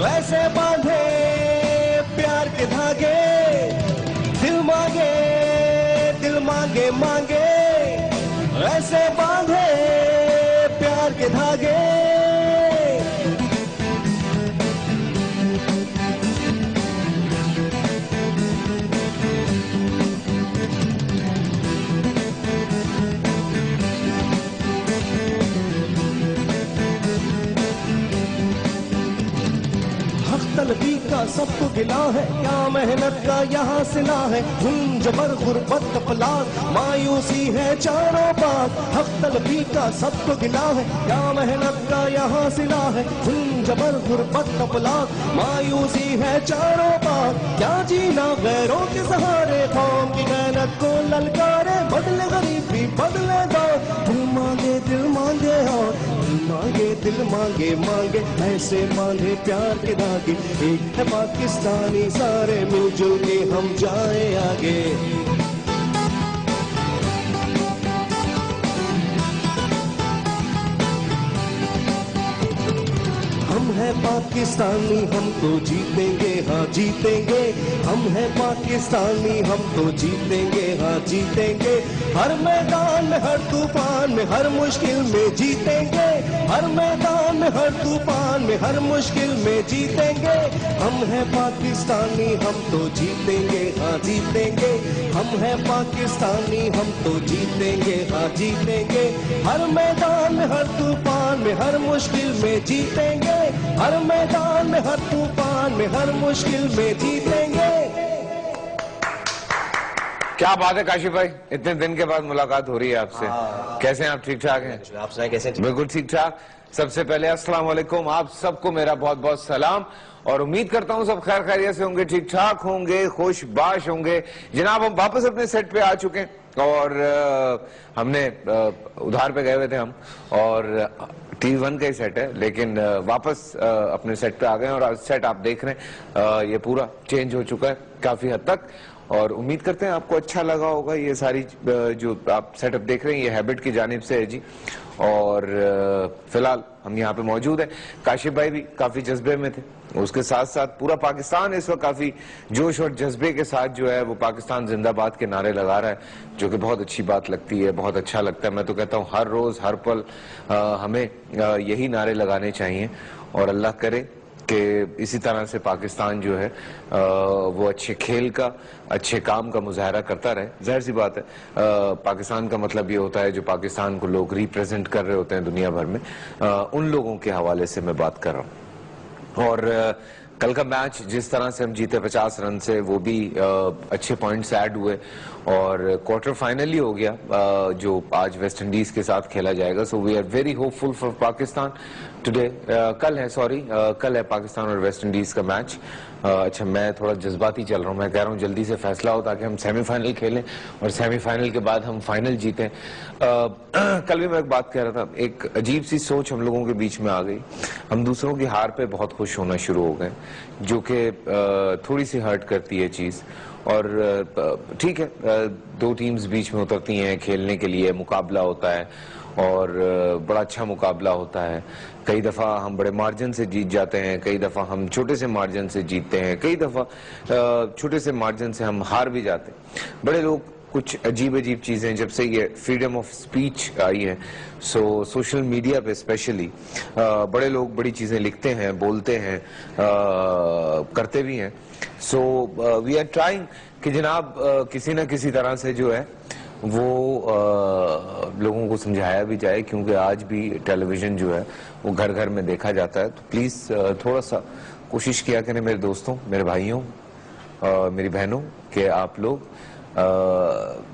ویسے باندھے پیار کے دھاگے، دل مانگے مانگے ویسے باندھے پیار کے دھاگے. طلبی کا سب کو گلا ہے، کیا محنت کا یہاں سلا ہے، ظلم جبر غربت تپلات مایوسی ہے چاروں بات. حق طلبی کا سب کو گلا ہے، کیا محنت کا یہاں سلا ہے، ظلم جبر غربت تپلات مایوسی ہے چاروں بات. کیا جینا غیروں کے سہارے، قوم کی محنت کو للکارے، بدلے غریبی بدلے دور. دل مانگے اور دل مانگے مانگے ایسے باندھے پیار کے دھاگے. ایک ہے پاکستانی، سارے مل جل کے ہم جائیں آگے. ہم ہیں پاکستانی، ہم تو جیتیں گے، ہاں جیتیں گے. ہم ہیں پاکستانی، ہم تو جیتیں گے، ہاں جیتیں گے. ہر میدان میں ہر طوفان میں ہر مشکل میں جیتیں گے. ہر میدان میں ہر طوفان میں ہر مشکل میں جیتیں گے. ہم ہیں پاکستانی، ہم تو جیتیں گے، ہاں جیتیں گے. ہم ہیں پاکستانی، ہم تو جیتیں گے، ہاں جیتیں گے. ہر میدان میں ہر طوفان میں ہر مشکل میں جیتیں گے. ہر میدان میں ہر طوفان میں ہر مشکل میں جیتیں گے. کیا بات ہے کاشف بھائی، اتنے دن کے بعد ملاقات ہو رہی ہے آپ سے. کیسے ہیں آپ؟ ٹھیک ٹھاک ہیں؟ آپ سنائیں کیسے؟ بالکل ٹھیک ٹھاک. سب سے پہلے السلام علیکم، آپ سب کو میرا بہت بہت سلام، اور امید کرتا ہوں سب خیر خیریت سے ہوں گے، ٹھیک ٹھاک ہوں گے، خوش باش ہوں گے. جناب ہم واپس اپنے سیٹ پہ آ چکے ہیں، اور ہم نے ادھار پہ گئے ہوئے تھے ہم، اور ٹی وی 1 کا ہی سیٹ ہے، لیکن واپس اپنے سیٹ پہ آ گئے ہیں. اور سیٹ آپ دیکھ رہے ہیں یہ پورا چینج ہو چکا ہے کافی حد تک، اور امید کرتے ہیں آپ کو اچھا لگا ہوگا. یہ ساری جو آپ سیٹ اپ دیکھ رہے ہیں یہ ہیبٹ کی جانب سے ہے جی. اور فی الحال ہم یہاں پہ موجود ہیں. کاشف بھائی بھی کافی جذبے میں تھے، اس کے ساتھ ساتھ پورا پاکستان اس وقت کافی جوش اور جذبے کے ساتھ جو ہے وہ پاکستان زندہ باد کے نعرے لگا رہا ہے، جو کہ بہت اچھی بات لگتی ہے، بہت اچھا لگتا ہے. میں تو کہتا ہوں ہر روز ہر پل ہمیں یہی نعرے لگانے چاہیے، اور اللہ کرے کہ اسی طرح سے پاکستان جو ہے وہ اچھے کھیل کا، اچھے کام کا مظاہرہ کرتا رہے. ظاہر سی بات ہے پاکستان کا مطلب یہ ہوتا ہے جو پاکستان کو لوگ ریپریزنٹ کر رہے ہوتے ہیں دنیا بھر میں، ان لوگوں کے حوالے سے میں بات کر رہا ہوں. اور کل کا میچ جس طرح سے ہم جیتے 50 رن سے، وہ بھی اچھے پوائنٹس ایڈ ہوئے، اور کوارٹر فائنل ہی ہو گیا جو آج ویسٹ انڈیز کے ساتھ کھیلا جائے گا. So we are very hopeful for Pakistan today. کل ہے پاکستان اور ویسٹ انڈیز کا میچ. اچھا میں تھوڑا جذباتی چل رہا ہوں، میں کہہ رہا ہوں جلدی سے فیصلہ ہو تاکہ ہم سیمی فائنل کھیلیں، اور سیمی فائنل کے بعد ہم فائنل جیتیں. کل بھی میں ایک بات کہہ رہا تھا، ایک عجیب سی سوچ ہم لوگوں کے بیچ میں آ گئی. ہم دوسروں کی ہار پہ بہت خوش ہونا شروع ہو گئے، جو کہ تھوڑی سی ہرٹ کرتی ہے چیز. اور ٹھیک ہے، دو ٹیمز بیچ میں اترتی ہیں کھیلنے کے لیے، مقابلہ ہوتا ہے، اور بڑا اچھا مقابلہ ہوتا ہے. کئی دفعہ ہم بڑے مارجن سے جیت جاتے ہیں، کئی دفعہ ہم چھوٹے سے مارجن سے جیتتے ہیں، کئی دفعہ چھوٹے سے مارجن سے ہم ہار بھی جاتے ہیں. بڑے لوگ کچھ عجیب چیزیں، جب سے یہ فریڈم آف سپیچ آئی ہے، سوشل میڈیا پہ اسپیشلی بڑے لوگ بڑی چیزیں لکھتے ہیں، بولتے ہیں، کرتے بھی ہیں. سو وی آر ٹرائنگ کہ جناب کسی نہ کسی طرح سے جو ہے وہ لوگوں کو سمجھایا بھی جائے، کیونکہ آج بھی ٹیلی ویژن جو ہے وہ گھر گھر میں دیکھا جاتا ہے. تو پلیز تھوڑا سا کوشش کیا کریں میرے دوستوں، میرے بھائیوں، میری بہنوں، کہ آپ لوگ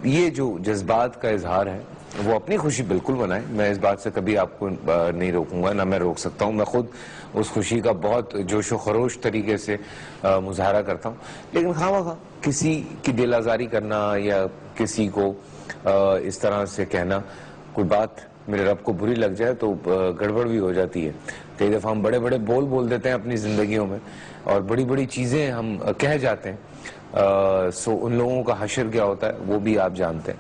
یہ جو جذبات کا اظہار ہے وہ اپنی خوشی بالکل منائیں. میں اس بات سے کبھی آپ کو نہیں روکوں گا، نہ میں روک سکتا ہوں. میں خود اس خوشی کا بہت جوش و خروش طریقے سے مظاہرہ کرتا ہوں، لیکن خواہ کسی کی دل آزاری کرنا یا کسی کو اس طرح سے کہنا کوئی بات میرے رب کو بری لگ جائے تو گڑبڑ بھی ہو جاتی ہے. کئی دفعہ ہم بڑے بڑے بول دیتے ہیں اپنی زندگیوں میں اور بڑی بڑی چیزیں ہم کہہ جاتے ہیں. سو ان لوگوں کا حشر کیا ہوتا ہے وہ بھی آپ جانتے ہیں.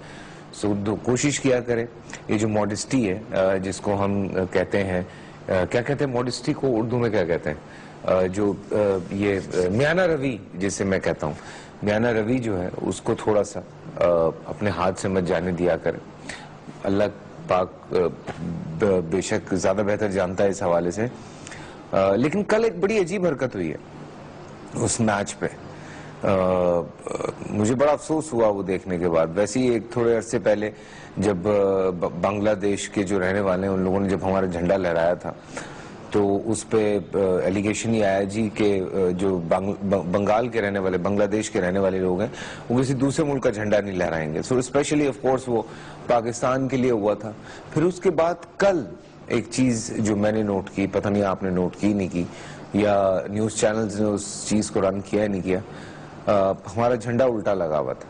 سو کوشش کیا کریں. یہ جو ماڈسٹی ہے جس کو ہم کہتے ہیں, کیا کہتے ہیں ماڈسٹی کو اردو میں کیا کہتے ہیں, جو یہ میانہ روی جسے میں کہتا ہوں, میانہ روی جو ہے اس کو تھوڑا سا اپنے ہاتھ سے مت جانے دیا کریں. اللہ پاک بے شک زیادہ بہتر جانتا ہے اس حوالے سے. لیکن کل ایک بڑی عجیب حرکت ہوئی ہے اس میچ پہ. مجھے بڑا افسوس ہوا وہ دیکھنے کے بعد. ویسے ہی ایک تھوڑے عرصے پہلے جب بنگلہ دیش کے جو رہنے والے ہیں ان لوگوں نے جب ہمارا جھنڈا لہرایا تھا تو اس پہ ایلیگیشن یہ آیا جی کہ جو بنگال کے رہنے والے, بنگلہ دیش کے رہنے والے لوگ ہیں وہ کسی دوسرے ملک کا جھنڈا نہیں لہرائیں گے. سو اسپیشلی آف کورس وہ پاکستان کے لیے ہوا تھا. پھر اس کے بعد کل ایک چیز جو میں نے نوٹ کی, پتہ نہیں آپ نے نوٹ کی نہیں کی یا نیوز چینلز نے اس چیز کو رن کیا نہیں کیا, ہمارا جھنڈا الٹا لگا ہوا تھا.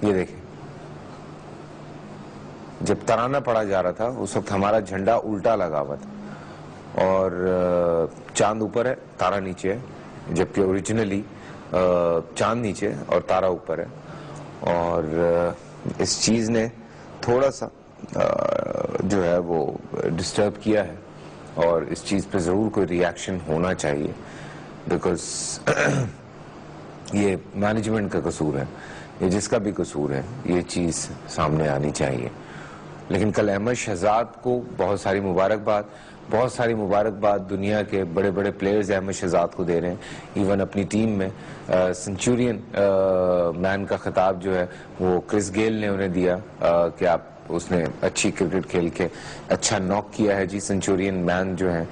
یہ دیکھیں, جب ترانہ پڑھا جا رہا تھا اس وقت ہمارا جھنڈا الٹا لگا ہوا تھا اور چاند اوپر ہے تارا نیچے ہے, جبکہ اوریجنلی چاند نیچے ہے اور تارا اوپر ہے. اور اس چیز نے تھوڑا سا جو ہے وہ ڈسٹرب کیا ہے اور اس چیز پہ ضرور کوئی ری ایکشن ہونا چاہیے, بیکاز یہ مینجمنٹ کا قصور ہے, یہ جس کا بھی قصور ہے, یہ چیز سامنے آنی چاہیے. لیکن کل احمد شہزاد کو بہت ساری مبارکباد دنیا کے بڑے بڑے پلیئرز احمد شہزاد کو دے رہے ہیں. ایون اپنی ٹیم میں سنچورین مین کا خطاب جو ہے وہ کرس گیل نے انہیں دیا کہ اس نے اچھی کرکٹ کھیل کے اچھا ناک کیا ہے جی. سنچورین مین جو ہیں,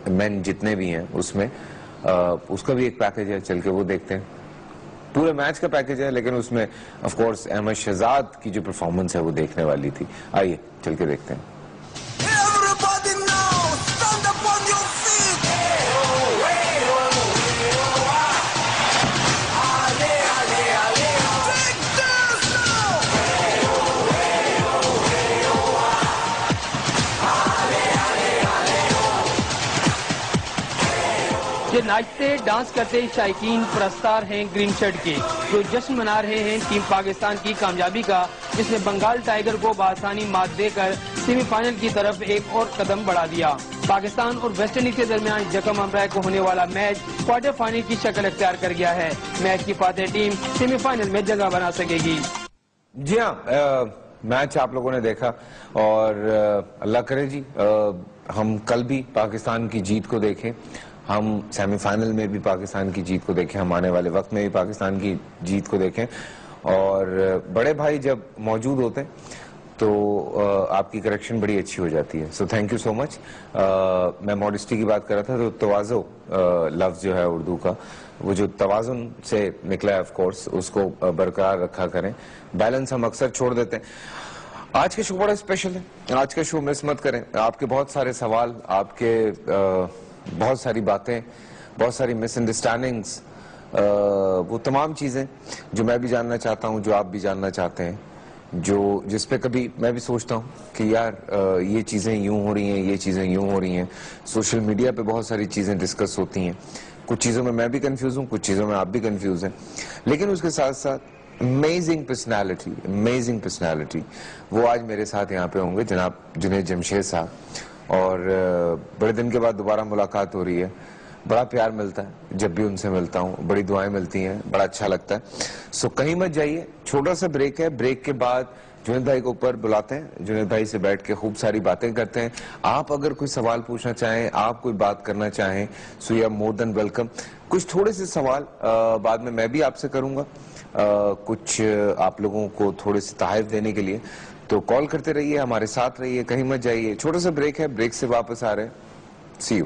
مین جتنے بھی ہیں اس میں اس کا بھی ایک پیکج ہے, چل کے وہ دیکھتے ہیں. پورے میچ کا پیکج ہے لیکن اس میں آف کورس احمد شہزاد کی جو پرفارمنس ہے وہ دیکھنے والی تھی. آئیے چل کے دیکھتے ہیں. Everybody now, stand up on your feet. Ale, ale, ale. Take this now. یہ ناچتے ڈانس کرتے شائقین پرستار ہیں گرین شرٹ کے, جو جشن منا رہے ہیں ٹیم پاکستان کی کامیابی کا, جس نے بنگال ٹائیگر کو بآسانی مات دے کر سیمی فائنل کی طرف ایک اور قدم بڑھا دیا. پاکستان اور ویسٹ انڈیز کے درمیان یکم امرائے کو ہونے والا میچ کوارٹر فائنل کی شکل اختیار کر گیا ہے. میچ کی فاتح ٹیم سیمی فائنل میں جگہ بنا سکے گی. جی ہاں, میچ آپ لوگوں نے دیکھا اور اللہ کرے جی ہم کل بھی پاکستان کی جیت کو دیکھیں, ہم سیمی فائنل میں بھی پاکستان کی جیت کو دیکھیں, ہم آنے والے وقت میں بھی پاکستان کی جیت کو دیکھیں. اور بڑے بھائی جب موجود ہوتے ہیں تو آپ کی کریکشن بڑی اچھی ہو جاتی ہے. سو تھینک یو سو مچ. میں ماڈسٹی کی بات کر رہا تھا تو تواضع لفظ جو ہے اردو کا, وہ جو توازن سے نکلا ہے آف کورس اس کو برقرار رکھا کریں. بیلنس ہم اکثر چھوڑ دیتے ہیں. آج کا شو بڑا اسپیشل ہے, آج کا شو مس مت کریں. آپ کے بہت سارے سوال, آپ کے بہت ساری باتیں, بہت ساری مس انڈرسٹینڈنگز, وہ تمام چیزیں جو میں بھی جاننا چاہتا ہوں, جو آپ بھی جاننا چاہتے ہیں, جس پہ کبھی میں بھی سوچتا ہوں کہ یار یہ چیزیں یوں ہو رہی ہیں, یہ چیزیں یوں ہو رہی ہیں. سوشل میڈیا پہ بہت ساری چیزیں ڈسکس ہوتی ہیں, کچھ چیزوں میں بھی کنفیوز ہوں, کچھ چیزوں میں آپ بھی کنفیوز ہیں. لیکن اس کے ساتھ ساتھ امیزنگ پرسنالٹی وہ آج میرے ساتھ یہاں پہ ہوں گے, جناب جنید جمشید صاحب. اور بڑے دن کے بعد دوبارہ ملاقات ہو رہی ہے, بڑا پیار ملتا ہے جب بھی ان سے ملتا ہوں, بڑی دعائیں ملتی ہیں, بڑا اچھا لگتا ہے. سو کہیں مت جائیے, چھوٹا سا بریک ہے, بریک کے بعد جنید بھائی کو اوپر بلاتے ہیں, جنید بھائی سے بیٹھ کے خوب ساری باتیں کرتے ہیں. آپ اگر کوئی سوال پوچھنا چاہیں, آپ کوئی بات کرنا چاہیں, so you are more than welcome. کچھ تھوڑے سے سوال بعد میں بھی آپ سے کروں گا, کچھ آپ لوگوں کو تھوڑے سے تحائف دینے کے لیے. تو کال کرتے رہیے, ہمارے ساتھ رہیے, کہیں مت جائیے. چھوٹا سا بریک ہے, بریک سے واپس آ رہے ہیں. سی یو.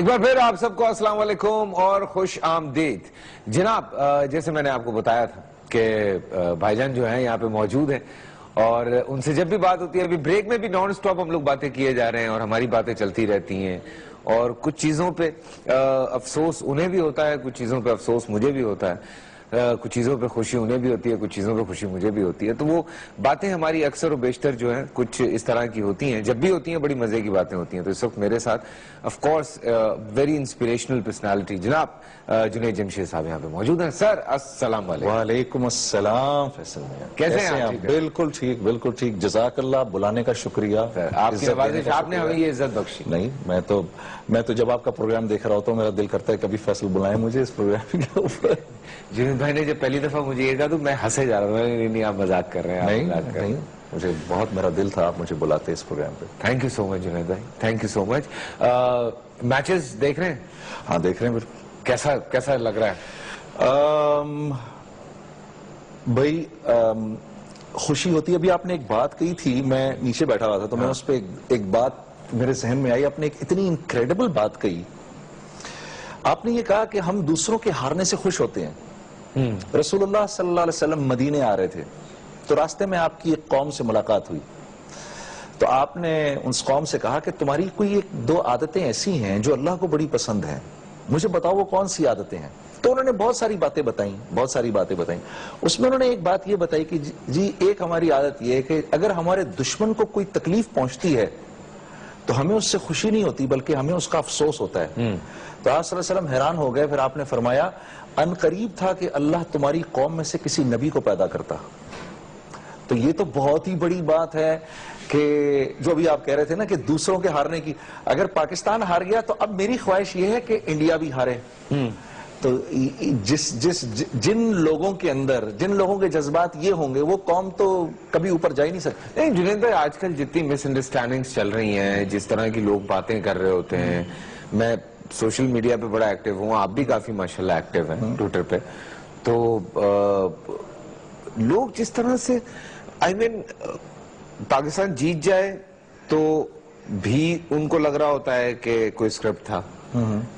ایک بار پھر آپ سب کو السلام علیکم اور خوش آمدید. جناب جیسے میں نے آپ کو بتایا تھا کہ بھائی جان جو ہیں یہاں پہ موجود ہیں اور ان سے جب بھی بات ہوتی ہے, ابھی بریک میں بھی نان سٹاپ ہم لوگ باتیں کیے جا رہے ہیں اور ہماری باتیں چلتی رہتی ہیں, اور کچھ چیزوں پہ افسوس انہیں بھی ہوتا ہے, کچھ چیزوں پہ افسوس مجھے بھی ہوتا ہے, کچھ چیزوں پہ خوشی انہیں بھی ہوتی ہے, کچھ چیزوں پہ خوشی مجھے بھی ہوتی ہے. تو وہ باتیں ہماری اکثر و بیشتر جو ہیں کچھ اس طرح کی ہوتی ہیں, جب بھی ہوتی ہیں بڑی مزے کی باتیں ہوتی ہیں. تو اس وقت میرے ساتھ of course very inspirational personality جناب جنید جمشید صاحب یہاں پہ موجود ہیں. سر السلام علیکم. وعلیکم السلام فیصل میاں, کیسے ہیں آپ؟ بالکل ٹھیک, بالکل ٹھیک. جزاک اللہ, بلانے کا شکریہ. آپ کی نوازش, آپ نے ہمیں یہ عزت بخشی. نہیں, میں تو جب آپ کا پروگرام دیکھ رہا ہوتا ہوں میرا دل کرتا ہے کبھی فیصل بلائیں مجھے اس پروگرام کے اوپر. جنید بھائی نے جب پہلی دفعہ مجھے یہ کہا تو میں ہنسے جا رہا تھا, نہیں آپ مذاق کر رہے ہیں. نہیں, مجھے بہت میرا دل تھا آپ مجھے بلاتے اس پروگرام پہ. تھینک یو سو مچ جنید بھائی, thank you so much. Matches دیکھ رہے ہیں؟ ہاں دیکھ رہے ہیں بالکل. کیسا لگ رہا ہے؟ بھائی خوشی ہوتی ہے. ابھی آپ نے ایک بات کہی تھی, میں نیچے بیٹھا ہوا تھا تو میں اس پہ ایک بات میرے ذہن میں آئی. آپ نے ایک اتنی انکریڈیبل بات کہی. آپ نے یہ کہا کہ ہم دوسروں کے ہارنے سے خوش ہوتے ہیں. رسول اللہ صلی اللہ علیہ وسلم مدینے آ رہے تھے تو راستے میں آپ کی ایک قوم سے ملاقات ہوئی, تو آپ نے اس قوم سے کہا کہ تمہاری کوئی ایک دو عادتیں ایسی ہیں جو اللہ کو بڑی پسند ہیں, مجھے بتاؤ وہ کون سی عادتیں ہیں. تو انہوں نے بہت ساری باتیں بتائیں. اس میں انہوں نے ایک بات یہ بتائی کہ جی ایک ہماری عادت یہ ہے کہ اگر ہمارے دشمن کو کوئی تکلیف پہنچتی ہے تو ہمیں اس سے خوشی نہیں ہوتی بلکہ ہمیں اس کا افسوس ہوتا ہے. تو آپ صلی اللہ علیہ وسلم حیران ہو گئے. پھر آپ نے فرمایا ان قریب تھا کہ اللہ تمہاری قوم میں سے کسی نبی کو پیدا کرتا. تو یہ تو بہت ہی بڑی بات ہے کہ جو ابھی آپ کہہ رہے تھے نا کہ دوسروں کے ہارنے کی, اگر پاکستان ہار گیا تو اب میری خواہش یہ ہے کہ انڈیا بھی ہارے. تو جن لوگوں کے اندر جن لوگوں کے جذبات یہ ہوں گے وہ قوم تو کبھی اوپر جا ہی نہیں سکتی. نہیں جنید بھائی, آج کل جتنی مس انڈرسٹینڈنگز چل رہی ہیں, جس طرح کی لوگ باتیں کر رہے ہوتے ہیں, میں سوشل میڈیا پہ بڑا ایکٹیو ہوں, آپ بھی کافی ماشاءاللہ ایکٹیو ہیں ٹویٹر پہ, تو لوگ جس طرح سے پاکستان جیت جائے تو بھی ان کو لگ رہا ہوتا ہے کہ کوئی اسکرپٹ تھا,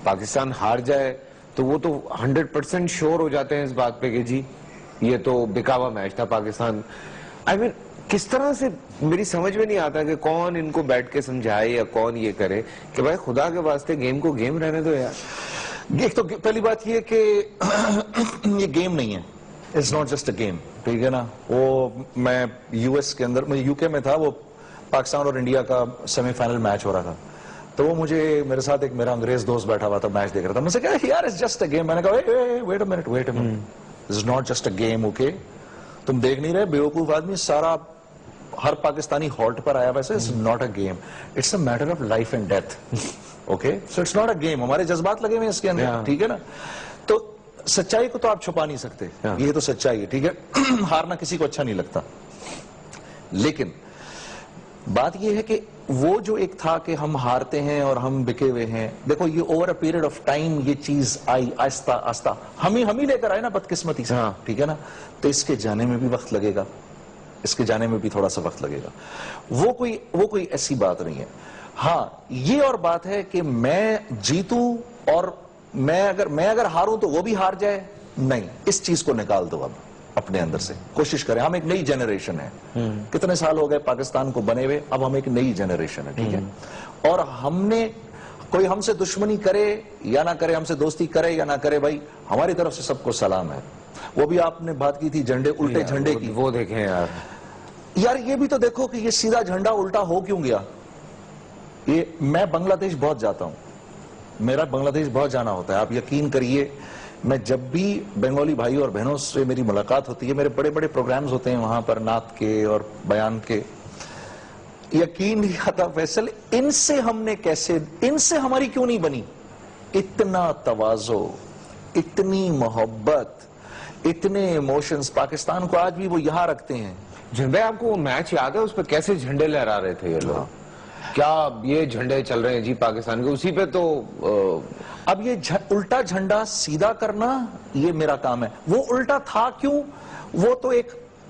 پاکستان ہار جائے تو وہ تو 100% شور ہو جاتے ہیں اس بات پہ کہ جی یہ تو بکاوا میچ تھا پاکستان. کس طرح سے میری سمجھ میں نہیں آتا کہ کون ان کو بیٹھ کے سمجھائے یا کون یہ کرے کہ بھائی خدا کے واسطے گیم کو گیم رہنے دو یار. ایک تو پہلی بات یہ کہ یہ گیم نہیں ہے, it's not just a game, ٹھیک ہے نا. وہ میں یو ایس کے اندر, یو کے میں تھا, وہ پاکستان اور انڈیا کا سیمی فائنل میچ ہو رہا تھا. تو وہ مجھے میرے ساتھ ایک میرا انگریز دوست بیٹھا ہوا تھا, میچ دیکھ رہا تھا. مجھ سے کہا یار اٹس جسٹ اے گیم. میں نے کہا wait a minute, it's not just a game. Okay, تم دیکھ نہیں رہے بیوقوف آدمی, سارا ہر پاکستانی ہالٹ پر آیا ویسے. It's not a game, it's a matter of life and death. Okay, so it's not a game. ہمارے جذبات لگے ہوئے اس کے اندر, ٹھیک ہے نا. تو سچائی کو تو آپ چھپا نہیں سکتے, یہ تو سچائی ہے, ٹھیک ہے. ہارنا کسی کو اچھا نہیں لگتا, لیکن بات یہ ہے کہ وہ جو ایک تھا کہ ہم ہارتے ہیں اور ہم بکے ہوئے ہیں, دیکھو یہ over a period of time یہ چیز آئی آہستہ آہستہ, ہم ہی لے کر آئے نا بدقسمتی سے, ٹھیک ہے نا. تو اس کے جانے میں بھی وقت لگے گا, اس کے جانے میں بھی تھوڑا سا وقت لگے گا. وہ کوئی ایسی بات نہیں ہے. ہاں یہ اور بات ہے کہ میں جیتوں اور میں اگر ہاروں تو وہ بھی ہار جائے, نہیں, اس چیز کو نکال دو. اب اپنے اندر سے کوشش کریں. ہم ایک نئی جنریشن ہے, کتنے سال ہو گئے پاکستان کو بنے ہوئے, اب ہم ایک نئی جنریشن ہے, ٹھیک ہے. اور ہم نے کوئی ہم سے دشمنی کرے یا نہ کرے, ہم سے دوستی کرے یا نہ کرے, بھائی ہماری طرف سے سب کو سلام ہے. وہ بھی آپ نے بات کی تھی الٹے جھنڈے کی, وہ دیکھیں یار یہ بھی تو دیکھو کہ یہ سیدھا جھنڈا الٹا ہو کیوں گیا. یہ میں بنگلہ دیش بہت جاتا ہوں, میرا بنگلہ دیش بہت جانا ہوتا ہے. آپ یقین کریے میں جب بھی بنگالی بھائی اور بہنوں سے میری ملاقات ہوتی ہے, میرے بڑے بڑے پروگرامز ہوتے ہیں وہاں پر نعت کے اور بیان کے, یقین نہیں آتا فیصل ان سے ہماری کیوں نہیں بنی. اتنا تواضع, اتنی محبت, اتنے ایموشنز پاکستان کو آج بھی وہ یہاں رکھتے ہیں. جنبے آپ کو وہ میچ یاد ہے, اس پہ کیسے جھنڈے لہرا رہے تھے یہ لوگ, کیا یہ جھنڈے چل رہے ہیں جی پاکستان کے, اسی پہ تو اب یہ الٹا جھنڈا سیدھا کرنا یہ میرا کام ہے. وہ الٹا تھا کیوں, وہ تو ایک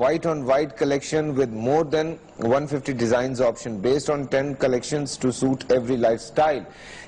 white on white collection with more than 150 designs option based on 10 collections to suit every lifestyle.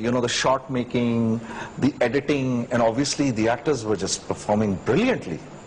you know, the shot making, the editing, and obviously the actors were just performing brilliantly.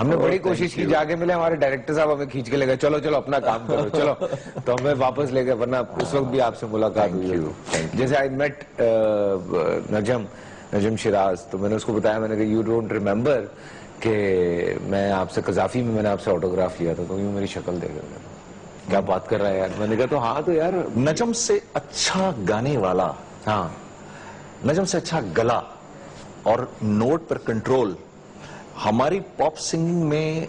ہم نے بڑی کوشش کی, جا کے ملے ہمارے director صاحب ہمیں کھینچ کے لے گئے, چلو چلو اپنا کام کرو چلو, تو ہمیں واپس لے گئے, ورنہ اس وقت بھی آپ سے ملاقات ہوئی. جیسے آئی میٹ نجم شراز, تو میں نے اس کو بتایا, میں نے کہا یو ڈونٹ ریمبر کہ میں آپ سے قذافی میں نے آپ سے آٹوگراف لیا تھا, تو یوں میری شکل دے گا, کیا بات کر رہا ہے یار. میں نے کہا تو ہاں تو یار نجم سے اچھا گانے والا, ہاں نجم سے اچھا گلا اور نوٹ پر کنٹرول ہماری پاپ سنگنگ میں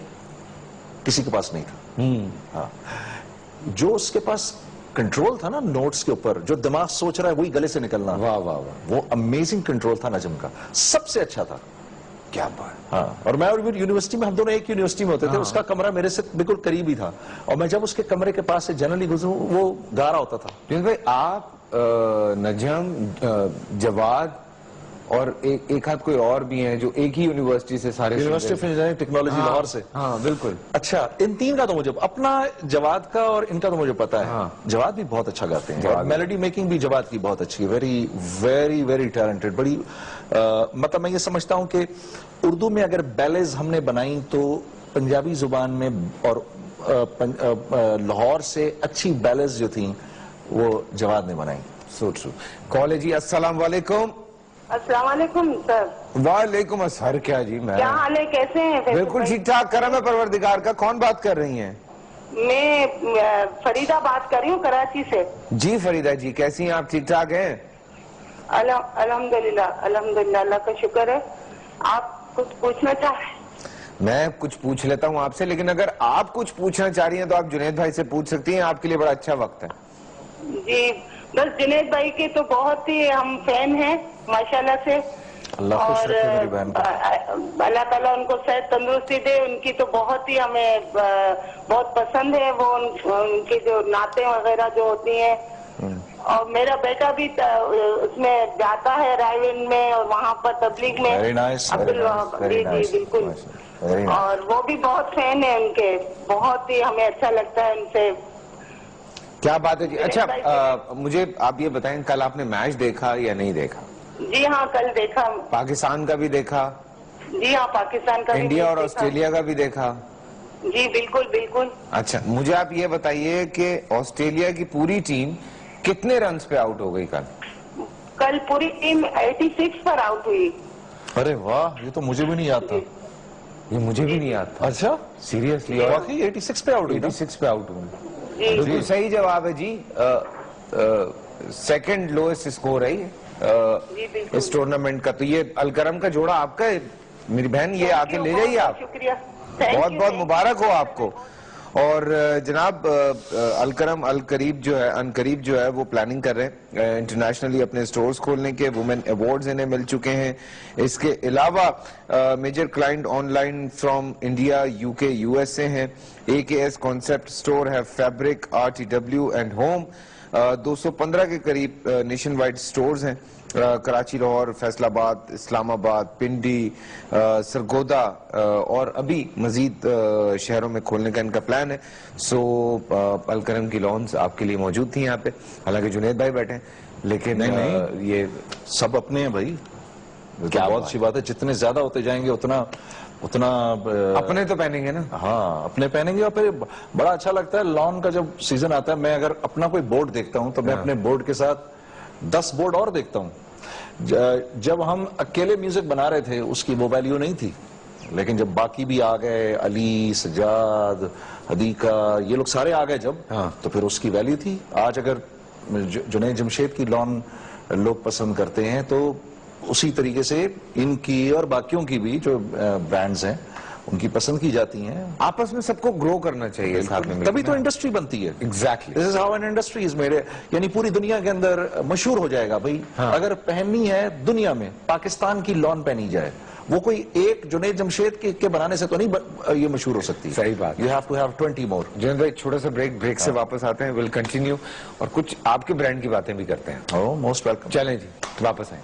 کسی کے پاس نہیں تھا. ہاں, جو اس کے پاس کنٹرول تھا نا نوٹس کے اوپر, جو دماغ سوچ رہا ہے وہی گلے سے نکلنا, واہ واہ واہ, وہ امیزنگ کنٹرول تھا نجم کا, سب سے اچھا تھا. کیا بات. ہاں, اور میں اور یونیورسٹی میں, ہم دونوں ایک یونیورسٹی میں ہوتے تھے, اس کا کمرہ میرے سے بالکل قریب ہی تھا, اور میں جب اس کے کمرے کے پاس سے جنرلی گزروں وہ گا رہا ہوتا تھا. جنید بھائی, آپ نجم, جواد اور ایک ہاتھ کوئی اور بھی ہیں جو ایک ہی یونیورسٹی سے سارے, university of engineering technology Lahore سے. ہاں بالکل. اچھا, ان تین کا تو مجھے اپنا, جواد کا اور ان کا تو مجھے پتا ہے. جواد بھی بہت اچھا گاتے ہیں, اور میلوڈی میکنگ بھی جواد کی بہت اچھی ہے, ویری ویری ویری ٹیلنٹڈ. بڑی مطلب میں یہ سمجھتا ہوں کہ اردو میں اگر بیلیز ہم نے بنائی تو پنجابی زبان میں اور لاہور سے اچھی بیلیز جو تھیں وہ جواد نے بنائی. So true. کال ہے جی, السلام علیکم. السلام علیکم سر. وعلیکم السلام. کیا جی, میں کیا حال ہے, کیسے ہیں؟ بالکل ٹھیک ٹھاک, کرم ہے پروردگار کا. کون بات کر رہی ہیں؟ میں فریدہ بات کر رہی ہوں کراچی سے. جی فریدہ جی, کیسی ہیں آپ, ٹھیک ٹھاک ہیں؟ الحمدللہ الحمدللہ, اللہ کا شکر ہے. آپ کچھ پوچھنا چاہ رہے ہیں؟ میں کچھ پوچھ لیتا ہوں آپ سے, لیکن اگر آپ کچھ پوچھنا چاہ رہی ہیں تو آپ جنید بھائی سے پوچھ سکتی ہیں, آپ کے لیے بڑا اچھا وقت ہے. جی بس جنید بھائی کے تو بہت ہی ہم فین ہیں ماشاءاللہ سے, اللہ خوش اور رکھے میری بہن کو. اللہ تعالیٰ ان کو صحت تندرستی دے. ان کی تو بہت ہی ہمیں بہت پسند ہے, وہ ان کی جو نعتیں وغیرہ جو ہوتی ہیں. اور میرا بیٹا بھی اس میں جاتا ہے رائے میں, اور وہاں پر تبلیغ میں. Very nice, very nice, very جی nice. جی بالکل. Very nice. اور وہ بھی بہت فین ہے ان کے, بہت ہی ہمیں اچھا لگتا ہے ان سے. کیا بات ہے جی. اچھا مجھے آپ یہ بتائیں, کل آپ نے میچ دیکھا یا نہیں دیکھا؟ جی ہاں کل دیکھا. پاکستان کا بھی دیکھا, جی ہاں پاکستان کا بھی انڈیا اور دیکھا. آسٹریلیا کا بھی دیکھا؟ جی بالکل بالکل. اچھا, مجھے آپ یہ بتائیے کہ آسٹریلیا کی پوری ٹیم کتنے رنز پہ آؤٹ ہو گئی کل؟ کل پوری ٹیم 86 پر آؤٹ ہوئی. ارے واہ, یہ تو مجھے بھی نہیں یاد تھا. یہ مجھے بھی نہیں یاد تھا. اچھا, سیریسلی؟ واقعی 86 پہ آؤٹ ہوئی نا؟ 86 پہ آؤٹ ہوئی. جی بالکل صحیح جواب ہے جی. سیکنڈ لوئسٹ اسکور ہے جی بالکل. اس ٹورنامنٹ کا. تو یہ الکرم کا جوڑا آپ کا ہے میری بہن, یہ آ کے لے جائیے آپ. شکریہ, بہت بہت مبارک ہو آپ کو. اور جناب الکرم القریب جو ہے وہ پلاننگ کر رہے ہیں انٹرنیشنلی اپنے سٹورز کھولنے کے. وومن ایوارڈز انہیں مل چکے ہیں. اس کے علاوہ major client online from India, U K, U S A ہیں. AKS کانسیپٹ سٹور ہے, فیبرک, RTW اینڈ ہوم. 215 کے قریب نیشن وائڈ سٹورز ہیں. کراچی, لاہور, فیصل آباد, اسلام آباد, پنڈی, سرگودا, اور ابھی مزید شہروں میں کھولنے کا ان کا پلان ہے. سو الکرم کی لانس آپ کے لیے موجود تھی یہاں پہ, حالانکہ جنید بھائی بیٹھے ہیں, لیکن یہ سب اپنے ہیں بھائی. کیا بہت اچھی بات ہے, جتنے زیادہ ہوتے جائیں گے اتنا اپنے تو پہنیں گے نا. ہاں اپنے پہنیں گے. اور پھر بڑا اچھا لگتا ہے لان کا جب سیزن آتا ہے. میں اگر اپنا کوئی بورڈ دیکھتا ہوں تو میں اپنے بورڈ کے ساتھ 10 بورڈ اور دیکھتا ہوں. جب ہم اکیلے میوزک بنا رہے تھے اس کی وہ ویلیو نہیں تھی, لیکن جب باقی بھی آ گئے, علی, سجاد, حدیقہ, یہ لوگ سارے آ گئے جب, تو پھر اس کی ویلیو تھی. آج اگر جنید جمشید کی لان لوگ پسند کرتے ہیں تو اسی طریقے سے ان کی اور باقیوں کی بھی جو برانڈز ہیں ان کی پسند کی جاتی ہیں. آپس میں سب کو گرو کرنا چاہیے ساتھ میں, تبھی تو انڈسٹری بنتی ہے. Exactly, this is how an industry is made. یعنی پوری دنیا کے اندر مشہور ہو جائے گا بھائی. اگر پہننی ہے دنیا میں پاکستان کی لان پہنی جائے, وہ کوئی ایک جنید جمشید کے بنانے سے تو نہیں یہ مشہور ہو سکتی. صحیح بات. یو ہیو ٹو ہیو 20 مور. جنید بھائی چھوٹا سا بریک سے واپس آتے ہیں, ول کنٹینیو, اور کچھ آپ کے برانڈ کی باتیں بھی کرتے ہیں. Most welcome. چلیں جی واپس آئیں.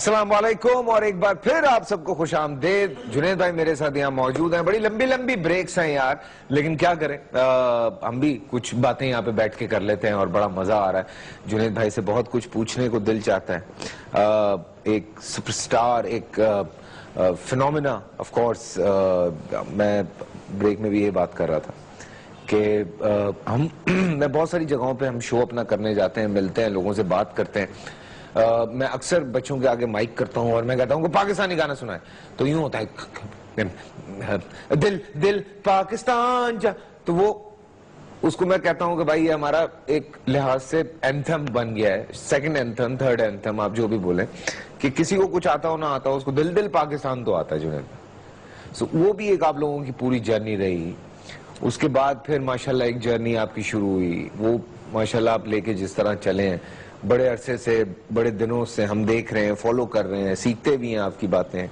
السلام علیکم اور ایک بار پھر آپ سب کو خوش آمدید. جنید بھائی میرے ساتھ یہاں موجود ہیں. بڑی لمبی لمبی بریکس ہیں یار, لیکن کیا کریں, ہم بھی کچھ باتیں یہاں پہ بیٹھ کے کر لیتے ہیں اور بڑا مزہ آ رہا ہے. جنید بھائی سے بہت کچھ پوچھنے کو دل چاہتا ہے. ایک سپر سٹار, ایک فینومینا. آف کورس میں بریک میں بھی یہ بات کر رہا تھا کہ میں بہت ساری جگہوں پہ ہم شو اپنا کرنے جاتے ہیں, ملتے ہیں, لوگوں سے بات کرتے ہیں. میں اکثر بچوں کے آگے مائک کرتا ہوں اور میں کہتا ہوں کہ پاکستانی گانا سنائے, تو یوں ہوتا ہے دل دل پاکستان جا, تو وہ اس کو میں کہتا ہوں کہ بھائی یہ ہمارا ایک لحاظ سے اینتھم بن گیا ہے, سیکنڈ اینتھم, تھرڈ اینتھم, آپ جو بھی بولیں, کہ کسی کو کچھ آتا ہو نہ آتا ہو اس کو دل دل پاکستان تو آتا ہے جنید. وہ بھی ایک آپ لوگوں کی پوری جرنی رہی. اس کے بعد پھر ماشاءاللہ ایک جرنی آپ کی شروع ہوئی, وہ ماشاءاللہ آپ لے کے جس طرح چلے ہیں, بڑے عرصے سے, بڑے دنوں سے ہم دیکھ رہے ہیں, فالو کر رہے ہیں, سیکھتے بھی ہیں آپ کی باتیں.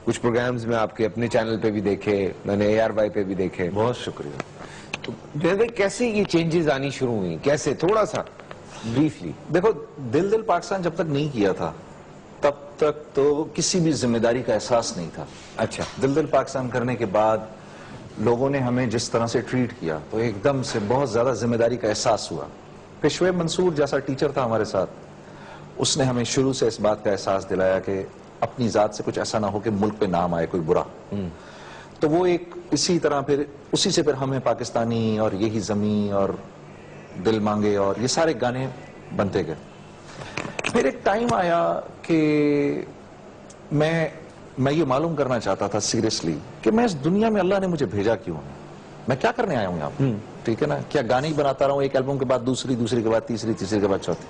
کچھ پروگرامز میں آپ کے اپنے چینل پہ بھی دیکھے, میں نے ARY پہ بھی دیکھے. بہت شکریہ. تو جنید بھائی کیسے یہ چینجز آنی شروع ہوئی, کیسے, تھوڑا سا بریفلی. دیکھو, دل دل پاکستان جب تک نہیں کیا تھا تب تک تو کسی بھی ذمہ داری کا احساس نہیں تھا. اچھا. دل دل پاکستان کرنے کے بعد لوگوں نے ہمیں جس طرح سے ٹریٹ کیا تو ایک دم سے بہت زیادہ ذمہ داری کا احساس ہوا. شعیب منصور جیسا ٹیچر تھا ہمارے ساتھ, اس نے ہمیں شروع سے اس بات کا احساس دلایا کہ اپنی ذات سے کچھ ایسا نہ ہو کہ ملک پہ نام آئے کوئی برا. تو وہ ایک اسی طرح پھر اسی سے پھر ہمیں پاکستانی اور یہی زمین اور دل مانگے اور یہ سارے گانے بنتے گئے. پھر ایک ٹائم آیا کہ میں یہ معلوم کرنا چاہتا تھا سیریسلی کہ میں اس دنیا میں اللہ نے مجھے بھیجا کیوں, میں کیا کرنے آیا ہوں یہاں پہ. ٹھیک ہے نا, کیا گانے ہی بناتا رہا ہوں, ایک البم کے بعد دوسری, دوسری کے بعد تیسری, تیسری کے بعد چوتھی.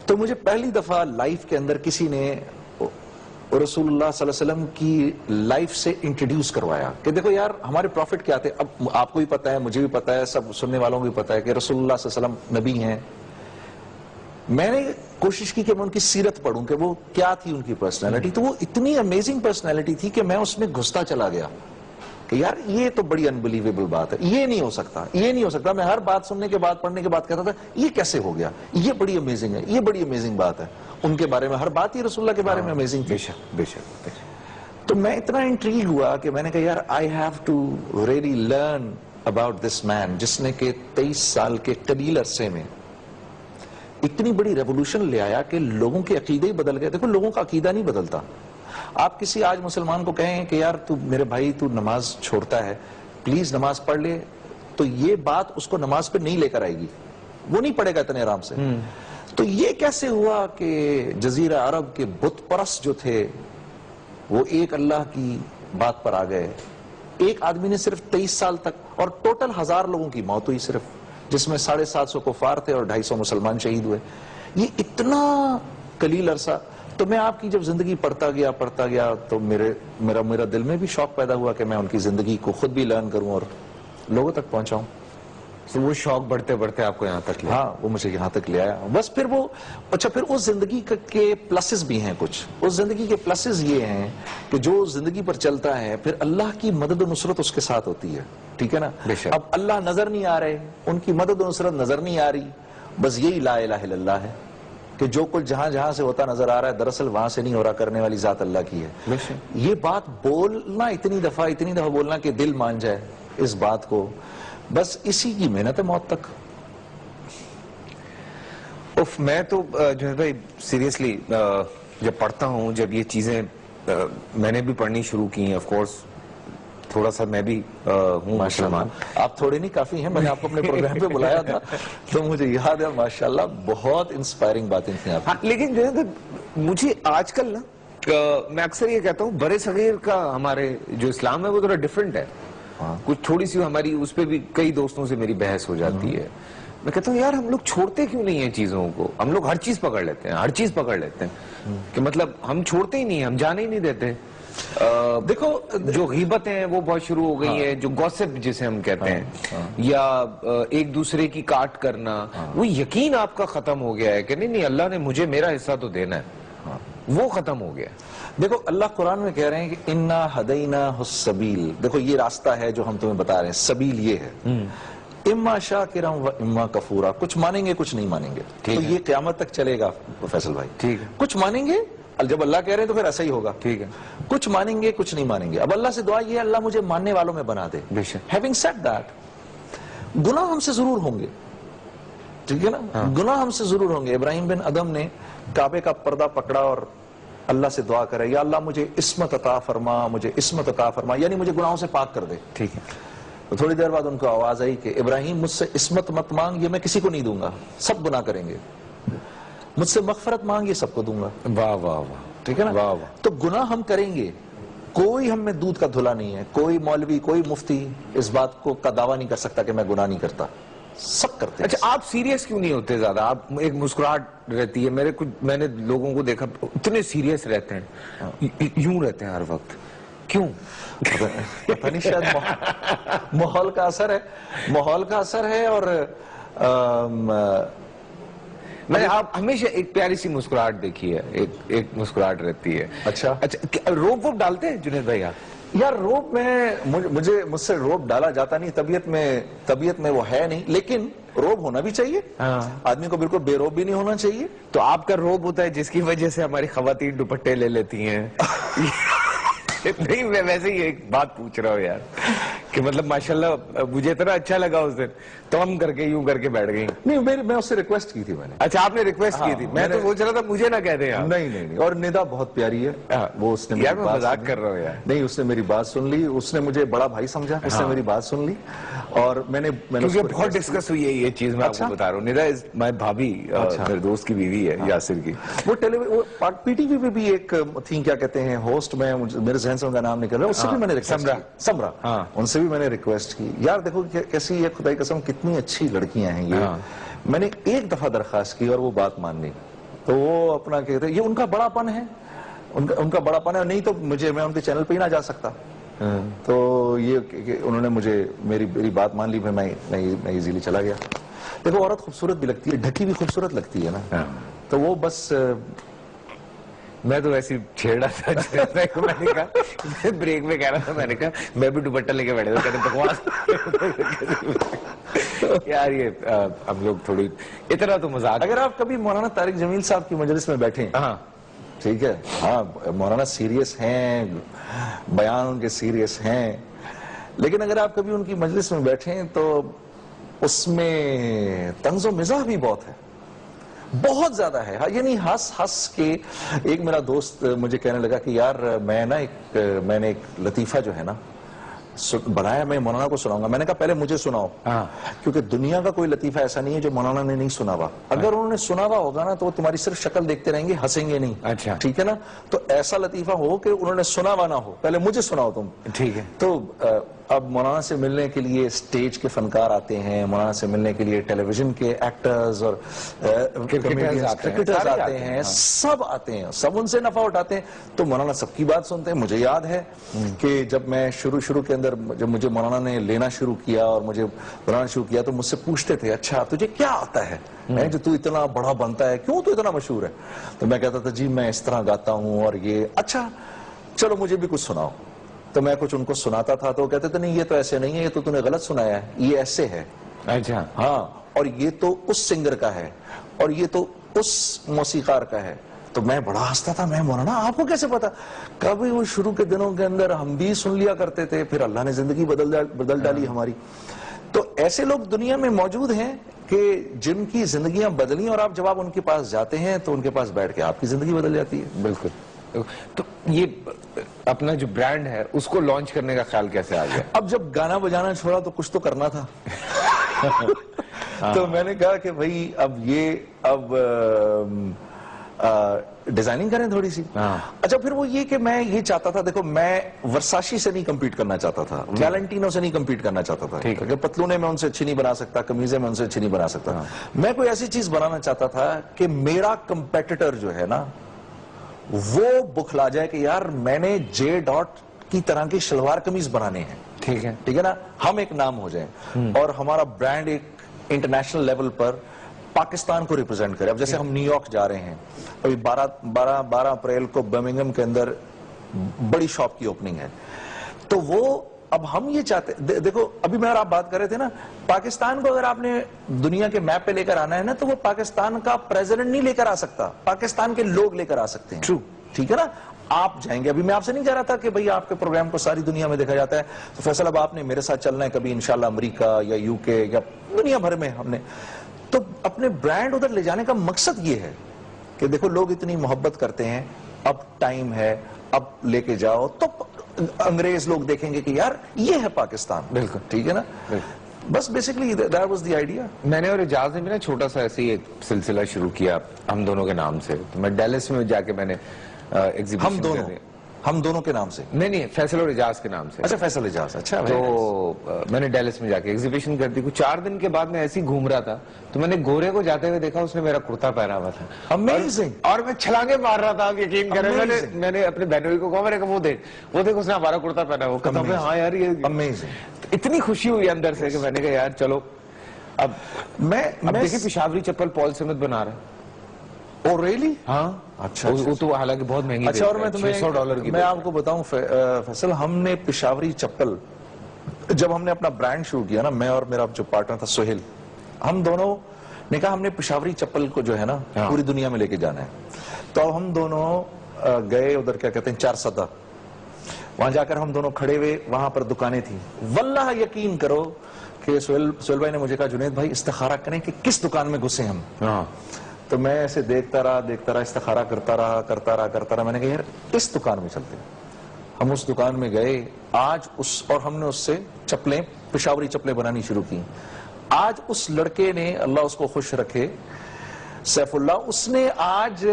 تو مجھے پہلی دفعہ لائف کے اندر کسی نے رسول اللہ صلی اللہ علیہ وسلم کی لائف سے انٹروڈیوس کروایا کہ دیکھو یار ہمارے پروفٹ کیا تھے. اب آپ کو بھی پتا ہے, مجھے بھی پتا ہے, سب سننے والوں کو بھی پتا ہے کہ رسول اللہ صلی اللہ علیہ وسلم نبی ہیں. میں نے کوشش کی کہ میں ان کی سیرت پڑھوں کہ وہ کیا تھی ان کی پرسنالٹی. تو وہ اتنی امیزنگ پرسنالٹی تھی کہ میں اس میں گھستا چلا گیا کہ یار یہ تو بڑی انبلیویبل بات ہے, یہ نہیں ہو سکتا, یہ نہیں ہو سکتا. میں ہر بات سننے کے بعد, پڑھنے کے بعد کہتا تھا یہ کیسے ہو گیا, یہ بڑی امیزنگ ہے, یہ بڑی امیزنگ بات ہے. ان کے بارے میں ہر بات ہی رسول اللہ کے بارے میں امیزنگ تھی. بے شک, بے شک. تو میں اتنا انٹریگ ہوا کہ میں نے کہا یار I have to really learn about this man جس نے کہ 23 سال کے قلیل عرصے میں اتنی بڑی ریولوشن لے آیا کہ لوگوں کے عقیدے ہی بدل گئے. دیکھو لوگوں کا عقیدہ نہیں بدلتا. آپ کسی آج مسلمان کو کہیں کہ یار تو میرے بھائی تو نماز چھوڑتا ہے, پلیز نماز پڑھ لے, تو یہ بات اس کو نماز پہ نہیں لے کر آئے گی, وہ نہیں پڑھے گا اتنے آرام سے. تو یہ کیسے ہوا کہ جزیرہ عرب کے بت پرست جو تھے وہ ایک اللہ کی بات پر آ گئے. ایک آدمی نے صرف 23 سال تک, اور ٹوٹل 1000 لوگوں کی موت ہوئی صرف, جس میں 750 کفار تھے اور 250 مسلمان شہید ہوئے. یہ اتنا قلیل عرصہ. تو میں آپ کی جب زندگی پڑھتا گیا تو میرا دل میں بھی شوق پیدا ہوا کہ میں ان کی زندگی کو خود بھی لرن کروں اور لوگوں تک پہنچاؤں. تو وہ شوق بڑھتے بڑھتے آپ کو یہاں تک لیا. ہاں, وہ مجھے یہاں تک لے آیا. بس پھر وہ اچھا, پھر اس زندگی کے پلسز بھی ہیں کچھ. اس زندگی کے پلسز یہ ہیں کہ جو زندگی پر چلتا ہے پھر اللہ کی مدد و نصرت اس کے ساتھ ہوتی ہے. ٹھیک ہے نا. اب اللہ نظر نہیں آ رہے, ان کی مدد و نصرت نظر نہیں آ رہی, بس یہی لا الہ الا اللہ ہے کہ جو کچھ جہاں جہاں سے ہوتا نظر آ رہا ہے دراصل وہاں سے نہیں ہو رہا, کرنے والی ذات اللہ کی ہے. یہ بات بولنا اتنی دفعہ بولنا کہ دل مان جائے اس بات کو, بس اسی کی محنت ہے موت تک. میں تو جو ہے بھائی سیریسلی جب پڑھتا ہوں, جب یہ چیزیں میں نے بھی پڑھنی شروع کی ہیں, آف کورس تھوڑا سا میں بھی ہوں مسلمان. آپ تھوڑے نہیں کافی ہیں, میں نے آپ کو اپنے پروگرام پہ بلایا تھا تو مجھے یاد ہے ماشاءاللہ بہت انسپائرنگ باتیں تھیں آپ. لیکن جو ہے مجھے آج کل نا, میں اکثر یہ کہتا ہوں برے صغیر کا ہمارے جو اسلام ہے وہ تھوڑا ڈیفرنٹ ہے. کچھ تھوڑی سی ہماری اس پہ بھی کئی دوستوں سے میری بحث ہو جاتی ہے. میں کہتا ہوں یار ہم لوگ چھوڑتے کیوں نہیں ہیں چیزوں کو, ہم لوگ ہر چیز پکڑ لیتے ہیں, کہ مطلب ہم چھوڑتے ہی نہیں ہیں, ہم جانے ہی نہیں دیتے. دیکھو جو غیبتیں ہیں وہ بہت شروع ہو گئی ہیں, جو گوسپ جسے ہم کہتے ہیں, یا ایک دوسرے کی کاٹ کرنا, وہ یقین آپ کا ختم ہو گیا ہے کہ نہیں اللہ نے مجھے میرا حصہ تو دینا ہے, وہ ختم ہو گیا. دیکھو اللہ قرآن میں کہہ رہے ہیں کہ انا ہدیناہ السبیل. دیکھو یہ راستہ ہے جو ہم تمہیں بتا رہے ہیں, سبیل یہ ہے, اما شاکرا و اما کفورا. کچھ مانیں گے کچھ نہیں مانیں گے. تو یہ قیامت تک چلے گا فیصل بھائی. ٹھیک ہے, کچھ مانیں گے جب اللہ کہہ رہے ہیں تو پھر ایسا ہی ہوگا. ٹھیک ہے. کچھ مانیں گے کچھ نہیں مانیں گے. اب اللہ سے دعا یہ ہے اللہ مجھے ماننے والوں میں بنا دے. بے شک. ہیونگ سیڈ دیٹ, گناہ ہم سے ضرور ہوں گے, ٹھیک ہے نا, گناہ ہم سے ضرور ہوں گے. ابراہیم بن ادم نے کعبے کا پردہ پکڑا اور اللہ سے دعا کرے, یا اللہ مجھے عصمت عطا فرما, مجھے عصمت عطا فرما, یعنی مجھے گناہوں سے پاک کر دے. ٹھیک ہے. تو تھوڑی دیر بعد ان کو آواز آئی کہ ابراہیم مجھ سے عصمت مت مانگ, یہ میں کسی کو نہیں دوں گا, سب گناہ کریں گے. مجھ سے مغفرت مانگ, یہ سب کو دوں گا. واہ واہ واہ. ٹھیک ہے نا. واہ واہ. تو گناہ ہم کریں گے, کوئی ہم میں دودھ کا دھلا نہیں ہے. کوئی مولوی کوئی مفتی اس بات کو کا دعویٰ نہیں کر سکتا کہ میں گناہ نہیں کرتا, سب کرتے ہیں. اچھا, آپ سیریس کیوں نہیں ہوتے زیادہ؟ آپ ایک مسکراہٹ رہتی ہے, میں نے لوگوں کو دیکھا اتنے سیریس رہتے ہیں, یوں رہتے ہیں ہر وقت, کیوں؟ پتہ نہیں, شاید ماحول کا اثر ہے, ماحول کا اثر ہے. اور میں نے آپ ہمیشہ ایک پیاری سی مسکراہٹ دیکھی ہے, ایک مسکراہٹ رہتی ہے. اچھا, روپ ووپ ڈالتے ہیں جنید بھائی آپ؟ یار روب میں مجھ سے روب ڈالا جاتا نہیں, طبیعت میں وہ ہے نہیں, لیکن روب ہونا بھی چاہیے. آدمی کو بالکل بے روب بھی نہیں ہونا چاہیے. تو آپ کا روب ہوتا ہے جس کی وجہ سے ہماری خواتین دوپٹے لے لیتی ہیں. نہیں, میں ویسے ہی ایک بات پوچھ رہا ہوں یار, کہ مطلب ماشاءاللہ مجھے اتنا اچھا لگا اس دن, تو ہم کر کے یوں کر کے بیٹھ گئی. نہیں, میں اس سے ریکویسٹ کی تھی میں نے. اچھا, آپ نے ریکویسٹ کی تھی؟ میں تو سوچ رہا تھا مجھے نہ کہہ دیں آپ. نہیں, اور ندا بہت پیاری ہے, وہ اس نے یار میں مذاق کر رہا ہوں یار. نہیں, اس نے میری بات سن لی, اس نے مجھے بڑا بھائی سمجھا, اس نے میری بات سن لی, اور میں نے کیونکہ بہت ڈسکس ہوئی ہے یہ چیز, میں آپ کو بتا رہا ہوں. ندا از مائی بھابھی, میرے دوست کی بیوی ہے یاسر کی. وہ پی ٹی وی پہ بھی ایک تھی, کیا کہتے ہیں ہوسٹ, میں میرے ذہن سے ان کا نام نکل رہا ہے, اس سے بھی میں نے سمرا, ان سے بھی میں نے ریکویسٹ کی. یار دیکھو کیسی یہ خدائی قسم کتنی اچھی لڑکیاں ہیں یہ. میں نے ایک دفعہ درخواست کی اور وہ بات مان لی, تو وہ اپنا کہتے ہیں یہ ان کا بڑا پن ہے, ان کا بڑا پن ہے, نہیں تو میں ان کے چینل پہ ہی نہ جا سکتا. تو یہ کہ انہوں نے مجھے میری بات مان لی, میں ایزیلی چلا گیا. دیکھو عورت خوبصورت بھی لگتی ہے, ڈھکی بھی خوبصورت لگتی ہے نا, تو وہ بس میں تو ویسے چھیڑا تھا, میں نے کہا بریک میں کہہ رہا تھا, میں نے کہا میں بھی دوپٹہ لے کے بیٹھے تھا, کہتے بکواس. یار یہ ہم لوگ تھوڑی اتنا تو مذاق. اگر آپ کبھی مولانا طارق جمیل صاحب کی مجلس میں بیٹھیں, ٹھیک ہے, ہاں مولانا سیریس ہیں, بیان ان کے سیریس ہیں, لیکن اگر آپ کبھی ان کی مجلس میں بیٹھیں تو اس میں طنز و مزاح بھی بہت ہے, بہت زیادہ ہے. یعنی ہنس کے ایک میرا دوست مجھے کہنے لگا کہ یار میں نے ایک لطیفہ جو ہے نا بنایا, میں مولانا کو سناؤں گا. میں نے کہا پہلے مجھے سناؤ, کیونکہ دنیا کا کوئی لطیفہ ایسا نہیں ہے جو مولانا نے نہیں سنا ہوا. اگر انہوں نے سنا ہوا ہوگا نا تو وہ تمہاری صرف شکل دیکھتے رہیں گے, ہنسیں گے نہیں. اچھا, ٹھیک ہے نا. تو ایسا لطیفہ ہو کہ انہوں نے سنا ہوا نہ ہو, پہلے مجھے سناؤ تم. ٹھیک ہے. تو اب مولانا سے ملنے کے لیے سٹیج کے فنکار آتے ہیں, مولانا سے ملنے کے لیے ٹیلی ویژن کے ایکٹرز اور کرکٹرز آتے ہیں, سب آتے ہیں, سب ان سے نفع اٹھاتے ہیں. تو مولانا سب کی بات سنتے ہیں. مجھے یاد ہے کہ جب میں شروع کے اندر جب مجھے مولانا نے لینا شروع کیا اور مجھے بنانا شروع کیا, تو مجھ سے پوچھتے تھے اچھا تجھے کیا آتا ہے, جو تو اتنا بڑا بنتا ہے, کیوں تو اتنا مشہور ہے؟ تو میں کہتا تھا جی میں اس طرح گاتا ہوں اور یہ. اچھا چلو مجھے بھی کچھ سناؤ. تو میں کچھ ان کو سناتا تھا تو وہ کہتے تھے نہیں یہ تو ایسے نہیں ہے, یہ تو تُو نے غلط سنایا ہے, یہ ایسے ہے. اچھا, ہاں, اور یہ تو اس سنگر کا ہے, اور یہ تو اس موسیقار کا ہے. تو میں بڑا ہنستا تھا, میں مولانا آپ کو کیسے پتا؟ کبھی وہ شروع کے دنوں کے اندر ہم بھی سن لیا کرتے تھے, پھر اللہ نے زندگی بدل ڈالی ہماری. تو ایسے لوگ دنیا میں موجود ہیں کہ جن کی زندگیاں بدلی, اور آپ جب آپ ان کے پاس جاتے ہیں تو ان کے پاس بیٹھ کے آپ کی زندگی بدل جاتی ہے. بالکل. تو یہ اپنا جو برانڈ ہے اس کو لانچ کرنے کا خیال کیسے آ گیا؟ اب جب گانا بجانا چھوڑا تو کچھ تو کرنا تھا. تو میں نے کہا کہ بھائی اب ڈیزائننگ کریں تھوڑی سی. اچھا پھر وہ یہ کہ میں یہ چاہتا تھا, دیکھو میں ورساشی سے نہیں کمپیٹ کرنا چاہتا تھا, ویلنٹینو سے نہیں کمپیٹ کرنا چاہتا تھا, کہ پتلونے میں ان سے اچھی نہیں بنا سکتا, قمیضیں میں ان سے اچھی نہیں بنا سکتا. میں کوئی ایسی چیز بنانا چاہتا تھا کہ میرا کمپیٹیٹر جو ہے نا وہ بکھلا جائے کہ یار میں نے جے ڈاٹ کی طرح کی شلوار قمیض بنانے ہیں. ٹھیک ہے نا, ہم ایک نام ہو جائیں اور ہمارا برانڈ ایک انٹرنیشنل لیول پر پاکستان کو ریپرزینٹ کرے. اب جیسے ہم نیو یارک جا رہے ہیں, ابھی 12 اپریل کو برمنگھم کے اندر بڑی شاپ کی اوپننگ ہے. تو وہ اب ہم یہ چاہتے, دیکھو ابھی میں اور آپ بات کر رہے تھے نا, پاکستان کو اگر آپ نے دنیا کے میپ پہ لے کر آنا ہے نا, تو وہ پاکستان کا پریزیڈنٹ نہیں لے کر آ سکتا, پاکستان کے لوگ لے کر آ سکتے ہیں. ٹھیک ہے نا, آپ جائیں گے. ابھی میں آپ سے نہیں کہہ رہا تھا کہ بھئی آپ کے پروگرام کو ساری دنیا میں دیکھا جاتا ہے, تو فیصل اب آپ نے میرے ساتھ چلنا ہے کبھی انشاءاللہ امریکہ یا یو کے یا دنیا بھر میں. ہم نے تو اپنے برانڈ ادھر لے جانے کا مقصد یہ ہے کہ دیکھو لوگ اتنی محبت کرتے ہیں, اب ٹائم ہے, اب لے کے جاؤ, تو انگریز لوگ دیکھیں گے کہ یار یہ ہے پاکستان. بالکل ٹھیک ہے نا, بس basically that was the idea. میں نے اور اجاز نے بھی نا چھوٹا سا ایسے ہی ایک سلسلہ شروع کیا ہم دونوں کے نام سے. تو میں ڈیلس میں جا کے میں نے ایگزیبیشن ہم دونوں کے نام سے, نہیں فیصل اور اجاز کے نام سے. اچھا فیصل اجاز, اچھا. تو میں نے ڈیلس میں جا کے ایگزیبیشن کر دی. کچھ 4 دن کے بعد میں ایسے ہی گھوم رہا تھا, تو میں نے گورے کو جاتے ہوئے دیکھا, اس نے میرا کرتا پہنا ہوا تھا. Amazing. اور میں چھلانگے مار رہا تھا, آپ یقین کریں. میں نے اپنے بہنوئی کو کہا, میں نے کہا وہ دیکھ اس نے ہمارا کرتا پہنا ہوا. کہتا ہوں ہاں یار یہ Amazing. اتنی خوشی ہوئی اندر سے کہ میں نے کہا یار چلو اب میں دیکھیں پشاوری چپل پال سمت بنا رہا ہے. او ریلی, ہاں اچھا. وہ تو حالانکہ بہت مہنگی. اچھا, اور میں $600 کی. میں آپ کو بتاؤں فیصل, ہم نے پشاوری چپل جب ہم نے اپنا برانڈ شروع کیا نا, میں اور میرا جو پارٹنر تھا سہیل, ہم دونوں نے کہا ہم نے پشاوری چپل کو جو ہے نا پوری دنیا میں لے کے جانا ہے. تو ہم دونوں گئے ادھر, کیا کہتے ہیں, 4 سدہ. وہاں جا کر ہم دونوں کھڑے ہوئے, وہاں پر دکانیں تھیں. واللہ یقین کرو کہ سہیل بھائی نے مجھے کہا جنید بھائی استخارہ کریں کہ کس دکان میں گھسیں ہم. تو میں ایسے دیکھتا رہا, استخارہ کرتا رہا. میں نے کہا یار اس دکان میں چلتے ہیں. ہم اس دکان میں گئے آج اور ہم نے اس سے چپلیں, پشاوری چپلیں بنانی شروع کی. آج اس لڑکے نے, اللہ اس کو خوش رکھے, سیف اللہ, اس نے آج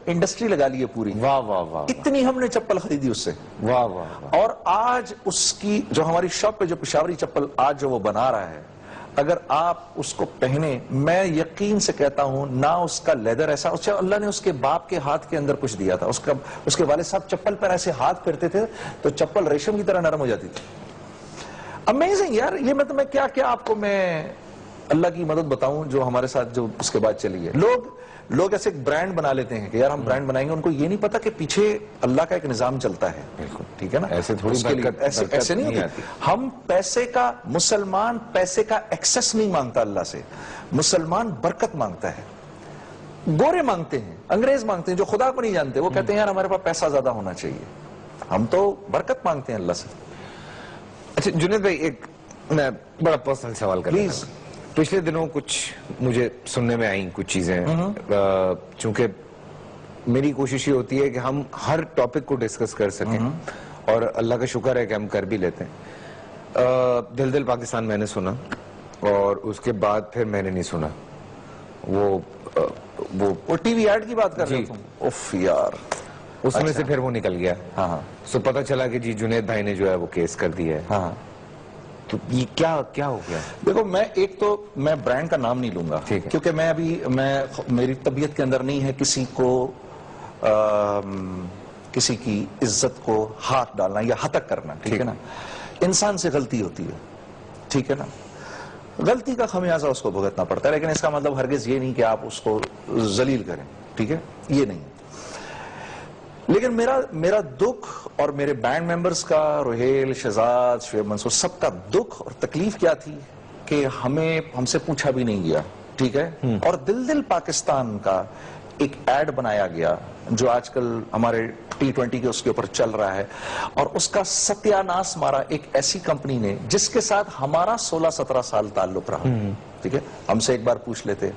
انڈسٹری لگا لی ہے پوری. واہ واہ واہ, اتنی ہم نے چپل خریدی اس سے. واہ واہ. اور آج اس کی جو ہماری شاپ پہ جو پشاوری چپل آج جو وہ بنا رہا ہے, اگر آپ اس کو پہنے, میں یقین سے کہتا ہوں نہ اس کا لیدر ایسا, اللہ نے اس کے باپ کے ہاتھ کے اندر کچھ دیا تھا. اس کے والد صاحب چپل پر ایسے ہاتھ پھیرتے تھے تو چپل ریشم کی طرح نرم ہو جاتی تھی. امیزنگ یار. یہ میں تمہیں کیا آپ کو میں اللہ کی مدد بتاؤں جو ہمارے ساتھ جو اس کے بعد چلی ہے. لوگ ایسے ایک برانڈ بنا لیتے ہیں کہ یار ہم برانڈ بنائیں گے, ان کو یہ نہیں پتا کہ پیچھے اللہ کا ایک نظام چلتا ہے. ٹھیک ہے نا, ایسے تھوڑی ایسے نہیں ہوتی. ہم پیسے کا, مسلمان پیسے کا ایکسس نہیں مانگتا اللہ سے, مسلمان برکت مانگتا ہے. گورے مانگتے ہیں, انگریز مانگتے ہیں جو خدا کو نہیں جانتے, وہ کہتے ہیں یار ہمارے پاس پیسہ زیادہ ہونا چاہیے. ہم تو برکت مانگتے ہیں اللہ سے. اچھا جنید بھائی, ایک میں بڑا پرسنل سوال کر رہا ہوں. پچھلے دنوں کچھ مجھے سننے میں آئیں کچھ چیزیں, چونکہ میری کوشش یہ ہوتی ہے کہ ہم ہر ٹاپک کو ڈسکس کر سکیں, اور اللہ کا شکر ہے کہ ہم کر بھی لیتے ہیں. دل پاکستان میں نے سنا, اور اس کے بعد پھر میں نے نہیں سنا. وہ ٹی وی ایڈ کی بات کر رہے تم, اف یار, اس میں سے پھر وہ نکل گیا. سو پتہ چلا کہ جی جنید بھائی نے جو ہے وہ کیس کر دیا ہے. تو یہ کیا ہو گیا؟ دیکھو میں برانڈ کا نام نہیں لوں گا, کیونکہ میری طبیعت کے اندر نہیں ہے کسی کو کسی کی عزت کو ہاتھ ڈالنا یا ہتک کرنا. ٹھیک ہے نا, انسان سے غلطی ہوتی ہے. ٹھیک ہے نا, غلطی کا خمیازہ اس کو بھگتنا پڑتا ہے, لیکن اس کا مطلب ہرگز یہ نہیں کہ آپ اس کو ذلیل کریں. ٹھیک ہے, یہ نہیں. لیکن میرا دکھ اور میرے بینڈ ممبرز کا, روہیل, شہزاد, شعیب منصور, سب کا دکھ اور تکلیف کیا تھی کہ ہم سے پوچھا بھی نہیں گیا. ٹھیک ہے, اور دل پاکستان کا ایک ایڈ بنایا گیا جو آج کل ہمارے T20 کے اس کے اوپر چل رہا ہے, اور اس کا ستیہ ناس مارا ایک ایسی کمپنی نے جس کے ساتھ ہمارا 16-17 سال تعلق رہا. ٹھیک ہے, ہم سے ایک بار پوچھ لیتے,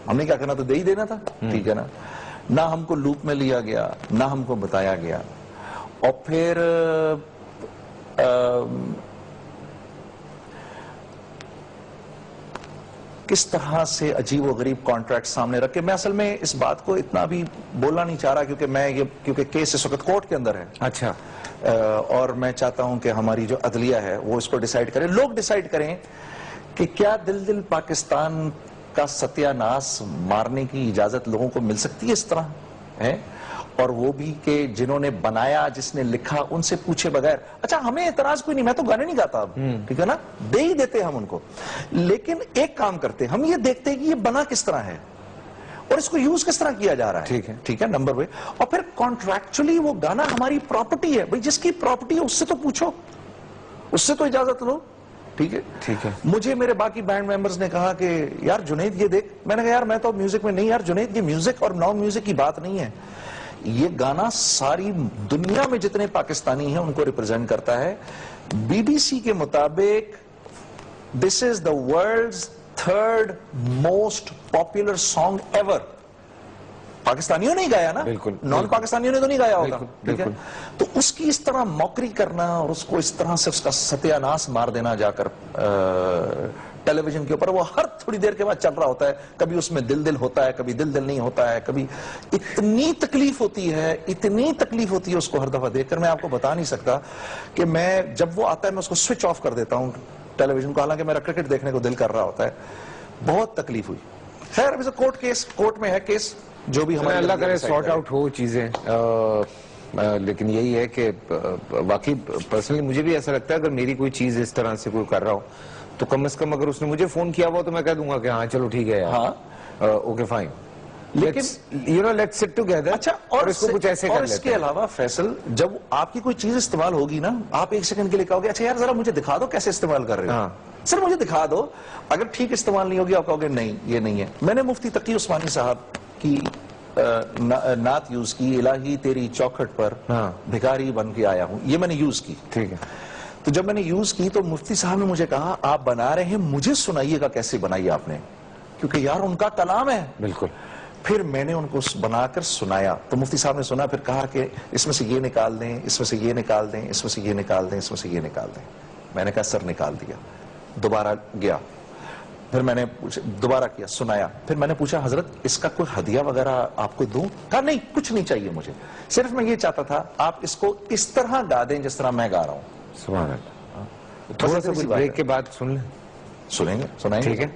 ہم نے کیا کرنا, تو دے ہی دینا تھا. ٹھیک ہے نا, نہ ہم کو لوپ میں لیا گیا, نہ ہم کو بتایا گیا. اور پھر کس طرح سے عجیب و غریب کانٹریکٹ سامنے رکھے. میں اصل میں اس بات کو اتنا بھی بولنا نہیں چاہ رہا کیونکہ کیس اس وقت کورٹ کے اندر ہے. اچھا, اور میں چاہتا ہوں کہ ہماری جو عدلیہ ہے وہ اس کو ڈیسائیڈ کریں, لوگ ڈیسائیڈ کریں کہ کیا دل پاکستان کا ستیہ ناس مارنے کی اجازت لوگوں کو مل سکتی ہے اس طرح ہے, اور وہ بھی کہ جنہوں نے بنایا, جس نے لکھا, ان سے پوچھے بغیر. اچھا, ہمیں اعتراض کوئی نہیں, میں تو گانے نہیں گاتا اب. ٹھیک ہے نا, دے ہی دیتے ہم ان کو, لیکن ایک کام کرتے, ہم یہ دیکھتے ہیں کہ یہ بنا کس طرح ہے اور اس کو یوز کس طرح کیا جا رہا ہے. ٹھیک ہے, نمبر 1. اور پھر کانٹریکچولی وہ گانا ہماری پراپرٹی ہے. بھئی جس کی پراپرٹی ہے اس سے تو پوچھو, اس سے تو اجازت لو. ٹھیک ہے, مجھے میرے باقی بینڈ ممبرز نے کہا کہ یار جنید یہ دیکھ. میں نے کہا یار میں تو میوزک میں نہیں, یار جنید یہ میوزک اور نو میوزک کی بات نہیں ہے, یہ گانا ساری دنیا میں جتنے پاکستانی ہیں ان کو ریپرزینٹ کرتا ہے. BBC کے مطابق this is the world's 3rd most popular song ever. پاکستانیوں نے گایا نا, بالکل, نان پاکستانیوں نے تو نہیں گایا ہوگا, ٹھیک ہے. بالکل. تو اس کی اس طرح موکری کرنا اور اس کو اس طرح سے اس کا ستیہ ناس مار دینا جا کر ٹیلی ویژن کے اوپر, وہ ہر تھوڑی دیر کے بعد چل رہا ہوتا ہے. کبھی اس میں دل ہوتا ہے, کبھی دل نہیں ہوتا ہے, کبھی اتنی تکلیف ہوتی ہے, اتنی تکلیف ہوتی ہے اس کو ہر دفعہ دیکھ کر. میں آپ کو بتا نہیں سکتا کہ میں جب وہ آتا ہے میں اس کو سوئچ آف کر دیتا ہوں ٹیلی ویژن کو, حالانکہ میرا کرکٹ دیکھنے کو دل کر رہا ہوتا ہے. بہت تکلیف ہوئی. خیر ابھی کورٹ کیس, کورٹ میں ہے کیس, جو بھی ہمارے اللہ کرے سارٹ آؤٹ ہو چیزیں. لیکن یہی ہے کہ واقعی پرسنلی مجھے بھی ایسا لگتا ہے اگر میری کوئی چیز اس طرح سے کوئی کر رہا ہو تو کم از کم اگر اس نے مجھے فون کیا ہوا تو میں کہہ دوں گا کہ ہاں چلو ٹھیک ہے, ہاں اوکے فائن, لیکن لیٹس سٹ ٹوگیدر. اچھا, اور اس کو کچھ ایسے کر لیتے ہیں. اس کے علاوہ فیصل, جب آپ کی کوئی چیز استعمال ہوگی نا, آپ ایک سیکنڈ کے لیے کہو گے اچھا یار ذرا مجھے دکھا دو کیسے استعمال کر رہے ہو, سر مجھے دکھا دو. اگر ٹھیک استعمال نہیں ہوگی آپ کہو گے نہیں یہ نہیں ہے. میں نے مفتی تقی عثمانی صاحب کی نعت یوز کی, الہی تیری چوکھٹ پر بھکاری بن کے آیا ہوں, یہ میں نے یوز کی, ٹھیک ہے. تو جب میں نے یوز کی تو مفتی صاحب نے مجھے کہا آپ بنا رہے ہیں, مجھے سنائیے گا کیسے بنائی آپ نے, کیونکہ یار ان کا کلام ہے. بالکل. پھر میں نے ان کو بنا کر سنایا تو مفتی صاحب نے سنا, پھر کہا کہ اس میں سے یہ نکال دیں, اس میں سے یہ نکال دیں, اس میں سے یہ نکال دیں, اس میں سے یہ نکال دیں. میں نے کہا سر نکال دیا. دوبارہ گیا, پھر میں نے دوبارہ کیا, سنایا. پھر میں نے پوچھا حضرت اس کا کوئی ہدیہ وغیرہ آپ کو دوں؟ کہا نہیں کچھ نہیں چاہیے مجھے, صرف میں یہ چاہتا تھا آپ اس کو اس طرح گا دیں جس طرح میں گا رہا ہوں. سبحان اللہ. تھوڑا سا بریک کے بعد سن لیں, سنیں گے, سنائیں گے, ٹھیک ہے.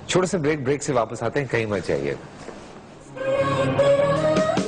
چھوٹا سا بریک سے واپس آتے ہیں, کہیں مت جائیے.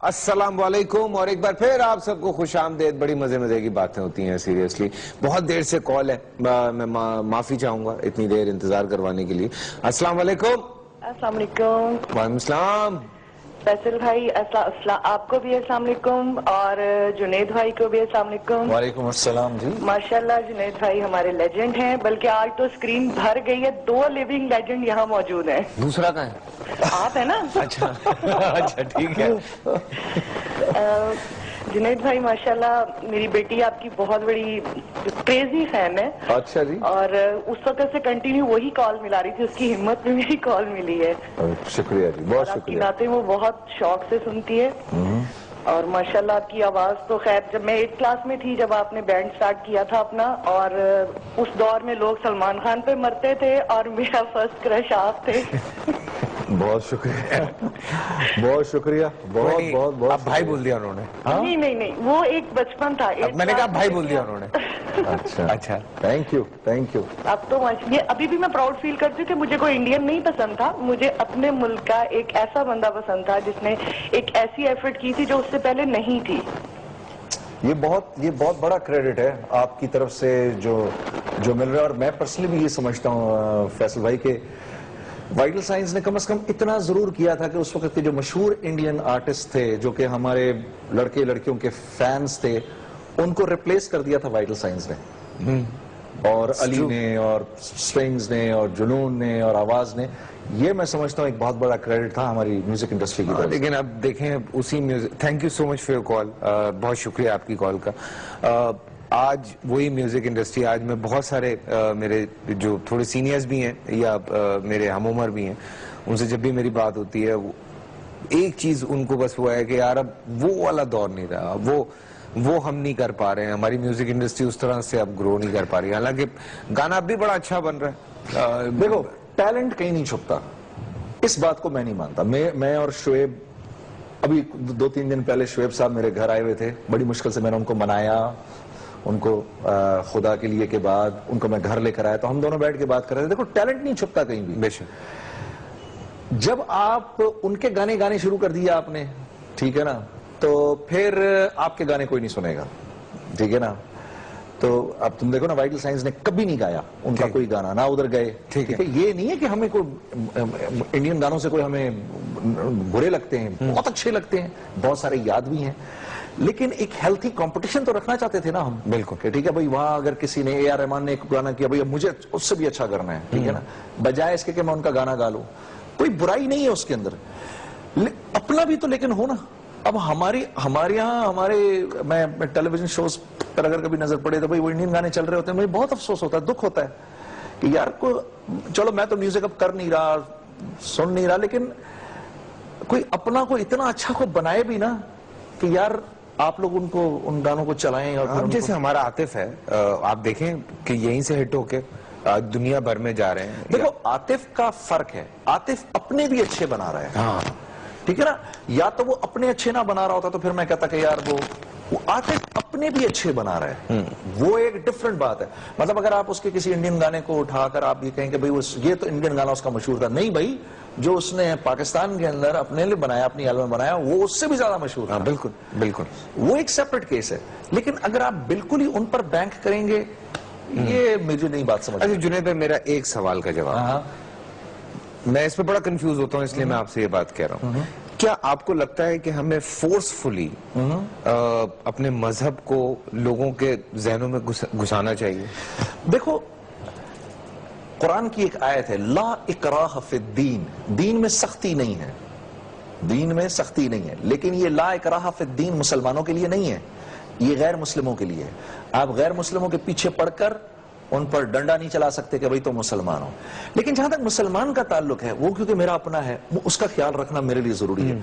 السلام علیکم, اور ایک بار پھر آپ سب کو خوش آمدید. بڑی مزے کی باتیں ہوتی ہیں سیریسلی. بہت دیر سے کال ہے, میں معافی چاہوں گا اتنی دیر انتظار کروانے کے لیے. السلام علیکم. السلام علیکم وعلیکم السلام. فیصل بھائی, آپ کو بھی السلام علیکم, اور جنید بھائی کو بھی السلام علیکم. وعلیکم السلام. جی ماشاءاللہ جنید بھائی ہمارے لیجنڈ ہیں, بلکہ آج تو اسکرین بھر گئی ہے, 2 لیونگ لیجنڈ یہاں موجود ہیں. دوسرا کہاں ہے؟ آپ ہے نا. اچھا اچھا ٹھیک ہے. جنید بھائی ماشاءاللہ میری بیٹی آپ کی بہت بڑی کریزی فین ہے. اچھا جی. اور اس وقت سے کنٹینیو وہی کال ملا رہی تھی, اس کی ہمت میں میری کال ملی ہے. شکریہ جی, بہت آپ کی شکریہ. نعتیں وہ بہت شوق سے سنتی ہے, اور ماشاءاللہ آپ کی آواز تو خیر, جب میں 8th کلاس میں تھی جب آپ نے بینڈ سٹارٹ کیا تھا اپنا, اور اس دور میں لوگ سلمان خان پہ مرتے تھے اور میرا فرسٹ کرش آپ تھے. بہت شکریہ, بہت شکریہ, بہت بہت بہت. اب بھائی بول دیا انہوں نے. نہیں, وہ ایک بچپن تھا. میں نے کہا بھائی بول دیا انہوں نے. اچھا اچھا, تھینک یو, تھینک یو. اب تو ابھی بھی میں پراؤڈ فیل کرتی ہوں کہ مجھے کوئی انڈین نہیں پسند تھا, مجھے اپنے ملک کا ایک ایسا بندہ پسند تھا جس نے ایک ایسی ایفرٹ کی تھی جو اس سے پہلے نہیں تھی. یہ بہت بڑا کریڈٹ ہے آپ کی طرف سے جو مل رہا ہے. اور میں پرسنلی بھی یہ سمجھتا ہوں فیصل بھائی کہ وائٹل سائنس نے کم از کم اتنا ضرور کیا تھا کہ اس وقت کے جو مشہور انڈین آرٹسٹ تھے جو کہ ہمارے لڑکے لڑکیوں کے فینس تھے, ان کو ریپلیس کر دیا تھا وائٹل سائنس نے, اور علی نے اور سٹرنگز نے اور جنون نے اور آواز نے. یہ میں سمجھتا ہوں ایک بہت بڑا کریڈٹ تھا ہماری میوزک انڈسٹری کی طرف. لیکن اب دیکھیں اسی music, thank you so much for your call, بہت شکریہ آپ کی کال کا. آج وہی میوزک انڈسٹری, آج میں بہت سارے میرے جو تھوڑے سینئرز بھی ہیں یا میرے ہم عمر بھی ہیں, ان سے جب بھی میری بات ہوتی ہے ایک چیز ان کو بس وہ ہے کہ یار اب وہ والا دور نہیں رہا, وہ ہم نہیں کر پا رہے ہیں, ہماری میوزک انڈسٹری اس طرح سے اب گرو نہیں کر پا رہی. حالانکہ گانا اب بھی بڑا اچھا بن رہا ہے. دیکھو ٹیلنٹ کہیں نہیں چھپتا, اس بات کو میں نہیں مانتا. میں اور شعیب, ابھی 2-3 دن پہلے شعیب صاحب میرے گھر آئے ہوئے تھے, بڑی مشکل سے میں نے ان کو منایا, ان کو خدا کے لیے کے بعد ان کو میں گھر لے کر آیا, تو ہم دونوں بیٹھ کے بات کر رہے تھے. دیکھو ٹیلنٹ نہیں چھپتا کہیں بھی. بے شک. جب آپ ان کے گانے شروع کر دیا آپ نے, ٹھیک ہے نا, تو پھر آپ کے گانے کوئی نہیں سنے گا, ٹھیک ہے نا. تو اب تم دیکھو نا وائٹل سائنس نے کبھی نہیں گایا ان کا کوئی گانا، نہ ادھر گئے. ٹھیک ہے، یہ نہیں ہے کہ ہمیں کوئی انڈین گانوں سے کوئی ہمیں برے لگتے ہیں، بہت اچھے لگتے ہیں، بہت سارے یاد بھی ہیں، لیکن ایک ہیلتھی کمپٹیشن تو رکھنا چاہتے تھے نا ہم. بالکل کہ ٹھیک ہے بھائی، وہاں اگر کسی نے اے آر رحمان نے ایک گانا کیا، بھائی اب مجھے اس سے بھی اچھا کرنا ہے، ٹھیک ہے نا، بجائے اس کے کہ میں ان کا گانا گا لوں. کوئی برائی نہیں ہے اس کے اندر، اپنا بھی تو لیکن ہو نا. اب ہمارے یہاں میں ٹیلی ویژن شوز پر اگر کبھی نظر پڑے تو بھائی وہ انڈین گانے چل رہے ہوتے ہیں، مجھے بہت افسوس ہوتا ہے، دکھ ہوتا ہے کہ یار چلو میں تو میوزک اب کر نہیں رہا، سن نہیں رہا، لیکن کوئی اپنا کو اتنا اچھا کو بنائے بھی نا کہ یار آپ لوگ ان گانوں کو چلائیں. اور جیسے ہمارا عاطف ہے، آپ دیکھیں کہ یہیں سے ہٹ ہو کے دنیا بھر میں جا رہے ہیں. دیکھو عاطف کا فرق ہے، عاطف اپنے بھی اچھے بنا رہا ہے، ٹھیک ہے نا. یا تو وہ اپنے اچھے نہ بنا رہا ہوتا تو پھر میں کہتا کہ یار وہ عاطف اپنے بھی اچھے بنا رہا ہے، وہ ایک ڈیفرنٹ بات ہے. مطلب اگر آپ اس کے کسی انڈین گانے کو اٹھا کر آپ یہ کہیں کہ بھئی یہ تو انڈین گانا اس کا مشہور تھا، نہیں بھائی، جو اس نے پاکستان کے اندر اپنے لیے بنایا، اپنی البم بنایا، وہ اس سے بھی زیادہ مشہور تھا. بالکل بالکل، وہ ایک سیپریٹ کیس ہے. لیکن اگر آپ بالکل ہی ان پر بینک کریں گے، یہ مجھے نہیں بات سمجھ. اچھا جنید بھائی، میرا ایک سوال کا جواب، میں اس پہ بڑا کنفیوز ہوتا ہوں، اس لیے میں آپ سے یہ بات کہہ رہا ہوں. کیا آپ کو لگتا ہے کہ ہمیں فورسفلی اپنے مذہب کو لوگوں کے ذہنوں میں گھسانا چاہیے؟ دیکھو قرآن کی ایک آیت ہے، لا اکراہ فی الدین، دین میں سختی نہیں ہے، دین میں سختی نہیں ہے. لیکن یہ لا اکراہ فی الدین مسلمانوں کے لیے نہیں ہے، یہ غیر مسلموں کے لیے ہے. آپ غیر مسلموں کے پیچھے پڑ کر ان پر ڈنڈا نہیں چلا سکتے کہ بھئی تو مسلمان ہو. لیکن جہاں تک مسلمان کا تعلق ہے، وہ کیونکہ میرا اپنا ہے، اس کا خیال رکھنا میرے لیے ضروری ہے.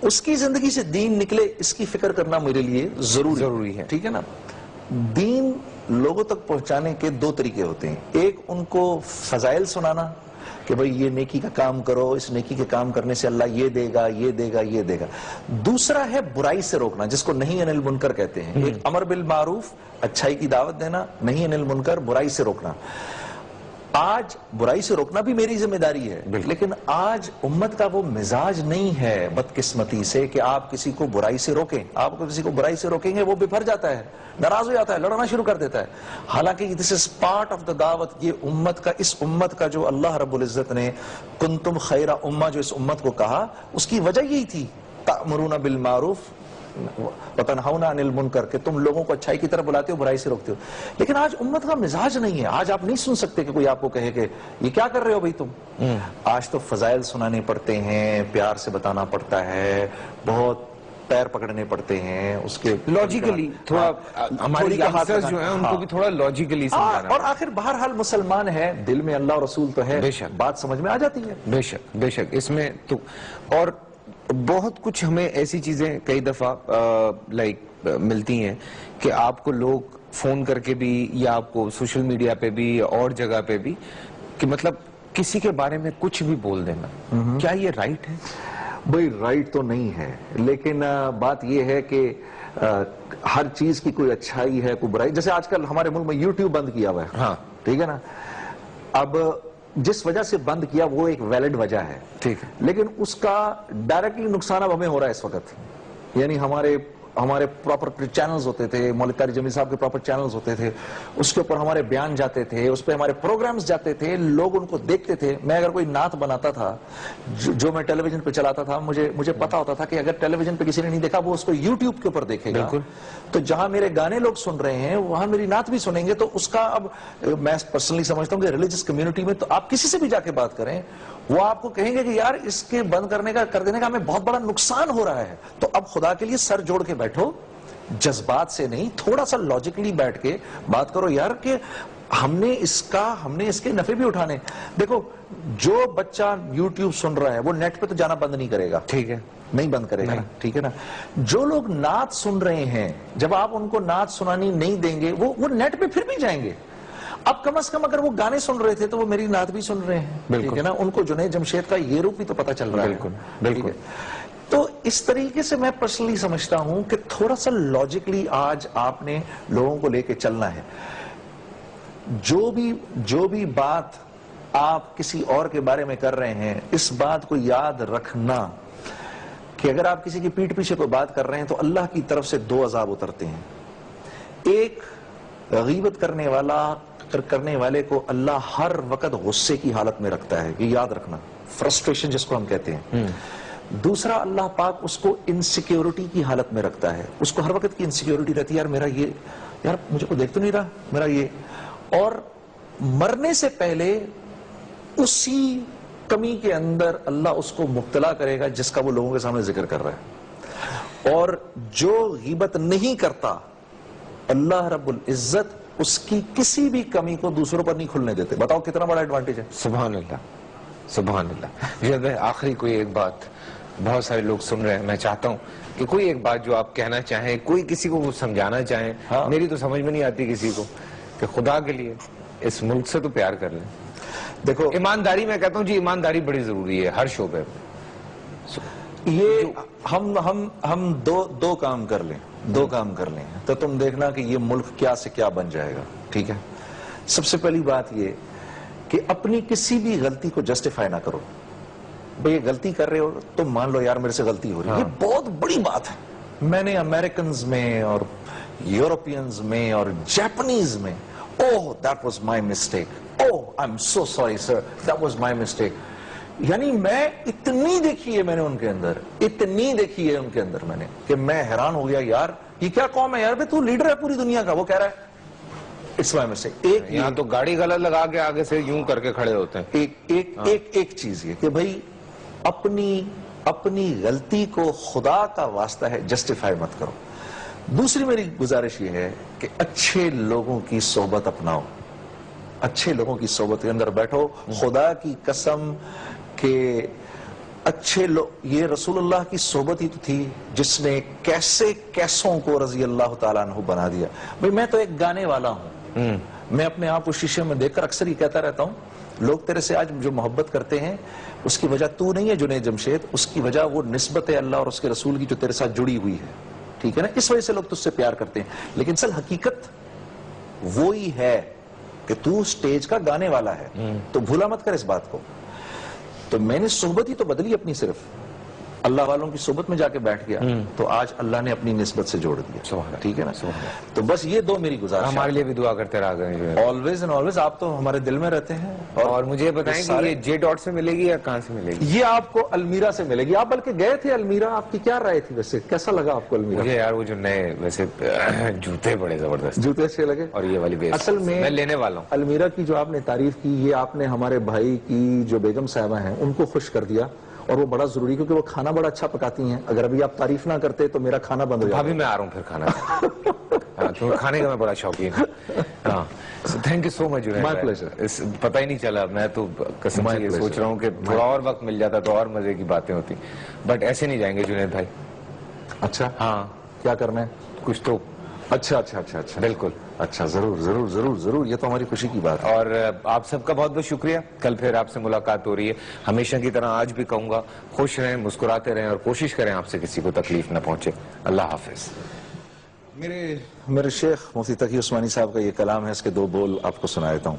اس کی زندگی سے دین نکلے اس کی فکر کرنا میرے لیے ضروری ہے. ٹھیک ہے نا. دین لوگوں تک پہنچانے کے دو طریقے ہوتے ہیں. ایک ان کو فضائل سنانا کہ بھئی یہ نیکی کا کام کرو، اس نیکی کے کام کرنے سے اللہ یہ دے گا، یہ دے گا، یہ دے گا. دوسرا ہے برائی سے روکنا، جس کو نہی عن المنکر کہتے ہیں. ایک امر بالمعروف، اچھائی کی دعوت دینا، نہی عن المنکر، برائی سے روکنا. آج برائی سے روکنا بھی میری ذمہ داری ہے، لیکن آج امت کا وہ مزاج نہیں ہے بدقسمتی سے کہ آپ کسی کو برائی سے روکیں. آپ کو کسی کو برائی سے روکیں گے وہ بفر جاتا ہے، ناراض ہو جاتا ہے، لڑنا شروع کر دیتا ہے. حالانکہ this is part of the دعوت. یہ امت کا، اس امت کا جو اللہ رب العزت نے کنتم خیر امہ جو اس امت کو کہا، اس کی وجہ یہی تھی، تأمرون بالمعروف وتنہون عن المنکر، کہ تم لوگوں کو اچھائی کی طرف بلاتے ہو، برائی سے روکتے ہو. لیکن آج امت کا مزاج نہیں ہے. آج آپ نہیں سن سکتے کہ کوئی آپ کو کہے کہ یہ کیا کر رہے ہو بھائی تم. آج تو فضائل سنانے پڑتے ہیں، پیار سے بتانا پڑتا ہے، بہت پیر پکڑنے پڑتے ہیں، اس کے لاجیکلی تھوڑا ہماری یانگسٹرز جو ہیں ان کو بھی تھوڑا لاجیکلی سمجھانا. اور آخر بہرحال مسلمان ہے، دل میں اللہ اور رسول تو ہے، بات سمجھ میں آ جاتی ہے. بے شک بے شک. اس میں تو اور بہت کچھ ہمیں ایسی چیزیں کئی دفعہ ملتی ہیں کہ آپ کو لوگ فون کر کے بھی، یا آپ کو سوشل میڈیا پہ بھی اور جگہ پہ بھی، کہ مطلب کسی کے بارے میں کچھ بھی بول دینا. کیا یہ رائٹ ہے؟ بھئی رائٹ تو نہیں ہے، لیکن بات یہ ہے کہ ہر چیز کی کوئی اچھائی ہے، کوئی برائی. جیسے آج کل ہمارے ملک میں یوٹیوب بند کیا ہوا ہے، ٹھیک ہے نا. اب جس وجہ سے بند کیا وہ ایک ویلڈ وجہ ہے، ٹھیک ہے، لیکن اس کا ڈائریکٹلی نقصان اب ہمیں ہو رہا ہے اس وقت. یعنی ہمارے پراپر چینلز ہوتے تھے، مولوی طارق جمیل صاحب کے پراپر چینلز ہوتے تھے، اس کے اوپر ہمارے بیان جاتے تھے، اس پہ ہمارے پروگرامز جاتے تھے، لوگ ان کو دیکھتے تھے. میں اگر کوئی نعت بناتا تھا جو میں ٹیلی ویژن پہ چلاتا تھا، مجھے پتا ہوتا تھا کہ اگر ٹیلی ویژن پہ کسی نے نہیں دیکھا وہ اس کو یوٹیوب کے اوپر دیکھے گا. تو جہاں میرے گانے لوگ سن رہے ہیں وہاں میری نعت بھی سنیں گے. تو اس کا اب میں پرسنلی سمجھتا ہوں کہ ریلیجس کمیونٹی میں تو آپ کسی سے بھی جا کے بات کریں، وہ آپ کو کہیں گے کہ یار اس کے بند کر دینے کا ہمیں بہت بڑا نقصان ہو رہا ہے. تو اب خدا کے لیے سر جوڑ کے بیٹھو، جذبات سے نہیں، تھوڑا سا لاجیکلی بیٹھ کے بات کرو یار کہ ہم نے اس کے نفع بھی اٹھانے. دیکھو جو بچہ یوٹیوب سن رہا ہے وہ نیٹ پہ تو جانا بند نہیں کرے گا، ٹھیک ہے، نہیں بند کرے گا، ٹھیک ہے نا. جو لوگ نعت سن رہے ہیں، جب آپ ان کو نعت سنانی نہیں دیں گے وہ نیٹ پہ پھر بھی جائیں گے. اب کم از کم اگر وہ گانے سن رہے تھے تو وہ میری نعت بھی سن رہے ہیں، ٹھیک ہے نا. ان کو جنید جمشید کا یہ روپ بھی تو پتا چل رہا ہے. بالکل بالکل. تو اس طریقے سے میں پرسنلی سمجھتا ہوں کہ تھوڑا سا لاجیکلی آج آپ نے لوگوں کو لے کے چلنا ہے. جو بھی بات آپ کسی اور کے بارے میں کر رہے ہیں، اس بات کو یاد رکھنا کہ اگر آپ کسی کی پیٹھ پیچھے کوئی بات کر رہے ہیں تو اللہ کی طرف سے دو عذاب اترتے ہیں. ایک غیبت کرنے والے کو اللہ ہر وقت غصے کی حالت میں رکھتا ہے، یہ یاد رکھنا، فرسٹریشن جس کو ہم کہتے ہیں۔ دوسرا، اللہ پاک اس کو انسیکیورٹی کی حالت میں رکھتا ہے، اس کو ہر وقت کی انسیکیورٹی رہتی ہے، یار میرا یہ، یار مجھے کوئی دیکھ تو نہیں رہا، میرا یہ، اور مرنے سے پہلے اسی کمی کے اندر اللہ اس کو مبتلا کرے گا جس کا وہ لوگوں کے سامنے ذکر کر رہا ہے۔ اور جو غیبت نہیں کرتا، اللہ رب العزت اس کی کسی بھی کمی کو دوسروں پر نہیں کھلنے دیتے۔ بتاؤ کتنا بڑا ایڈوانٹیج ہے۔ سبحان اللہ، سبحان اللہ۔ آخری کوئی ایک بات، بہت سارے لوگ سن رہے ہیں، میں چاہتا ہوں کہ کوئی ایک بات جو آپ کہنا چاہیں، کوئی کسی کو سمجھانا چاہیں، میری تو سمجھ میں نہیں آتی کسی کو، کہ خدا کے لیے اس ملک سے تو پیار کر لیں۔ دیکھو ایمانداری، میں کہتا ہوں جی ایمانداری بڑی ضروری ہے ہر شعبے میں۔ یہ ہم دو کام کر لیں تو تم دیکھنا کہ یہ ملک کیا سے کیا بن جائے گا، ٹھیک ہے؟ سب سے پہلی بات یہ کہ اپنی کسی بھی غلطی کو جسٹیفائی نہ کرو۔ بھئی یہ غلطی کر رہے ہو، تم مان لو یار میرے سے غلطی ہو رہی ہے، یہ بہت بڑی بات ہے۔ میں نے امریکنز میں اور یورپینز میں اور جاپنیز میں، oh that was my mistake, oh I am so sorry sir, that was my mistake, یعنی میں اتنی دیکھی ہے، میں نے ان کے اندر اتنی دیکھی ہے ان کے اندر میں نے، کہ میں حیران ہو گیا، یار یہ کیا قوم ہے یار، بھئی تو لیڈر ہے پوری دنیا کا، وہ کہہ رہا ہے اٹس مائی مسٹیک۔ یہاں تو گاڑی غلط لگا کے آگے سے یوں کر کے کھڑے ہوتے ہیں۔ ایک چیز یہ کہ بھئی اپنی غلطی کو خدا کا واسطہ ہے جسٹیفائی مت کرو۔ دوسری میری گزارش یہ ہے کہ اچھے لوگوں کی صحبت اپناؤ، اچھے لوگوں کی صحبت کے اندر بیٹھو۔ خدا کی قسم کہ اچھے لوگ، یہ رسول اللہ کی صحبت ہی تو تھی جس نے کیسوں کو رضی اللہ تعالیٰ عنہ بنا دیا۔ بھئی میں تو ایک گانے والا ہوں، میں اپنے آپ کو شیشے میں دیکھ کر اکثر یہ کہتا رہتا ہوں، لوگ تیرے سے آج جو محبت کرتے ہیں اس کی وجہ تو نہیں ہے جنید جمشید، اس کی وجہ وہ نسبت ہے اللہ اور اس کے رسول کی جو تیرے ساتھ جڑی ہوئی ہے، ٹھیک ہے نا؟ اس وجہ سے لوگ تجھ سے پیار کرتے ہیں، لیکن اصل حقیقت وہی ہے کہ تو سٹیج کا گانے والا ہے، تو بھولا مت کر اس بات کو۔ تو میں نے صحبت ہی تو بدلی اپنی، صرف اللہ والوں کی صحبت میں جا کے بیٹھ گیا تو آج اللہ نے اپنی نسبت سے جوڑ دیا، ٹھیک ہے نا؟ تو بس یہ دو میری گزارش، ہمارے لیے بھی دعا کرتے رہا کریں آلویز اینڈ آلویز، آپ تو ہمارے دل میں رہتے ہیں۔ اور مجھے یہ بتائیں کہ یہ جے ڈاٹ سے ملے گی یا کہاں سے ملے گی؟ یہ آپ کو المیرا سے ملے گی، آپ بلکہ گئے تھے المیرا، آپ کی کیا رائے تھی ویسے، کیسا لگا آپ کو المیرا؟ مجھے یار وہ جو نئے ویسے جوتے بڑے زبردست، جوتے اچھے لگے، اور یہ والی بیس اصل میں لینے والا ہوں۔ المیرا کی جو آپ نے تعریف کی، یہ آپ نے ہمارے بھائی کی جو بیگم صاحبہ ہیں ان کو خوش کر دیا، اور وہ بڑا ضروری، کیونکہ وہ کھانا بڑا اچھا پکاتی ہیں، اگر ابھی آپ تعریف نہ کرتے تو میرا کھانا بند ہو جاتا۔ ابھی میں آ رہا ہوں پھر کھانا کیونکہ کھانے کا میں بڑا شوقین ہوں۔ ہاں، thank you so much. My pleasure. پتہ ہی نہیں چلا، میں تو قسم سے یہ سوچ رہا ہوں کہ تھوڑا اور وقت مل جاتا تو اور مزے کی باتیں ہوتی، بٹ ایسے نہیں جائیں گے جنید بھائی۔ اچھا، ہاں کیا کرنا ہے کچھ تو، اچھا بالکل، اچھا، ضرور، یہ تو ہماری خوشی کی بات ہے۔ اور آپ سب کا بہت بہت شکریہ۔ کل پھر آپ سے ملاقات ہو رہی ہے، ہمیشہ کی طرح آج بھی کہوں گا، خوش رہیں، مسکراتے رہیں، اور کوشش کریں آپ سے کسی کو تکلیف نہ پہنچے۔ اللہ حافظ۔ میرے شیخ مفتی تقی عثمانی صاحب کا یہ کلام ہے، اس کے دو بول آپ کو سنا دیتا ہوں۔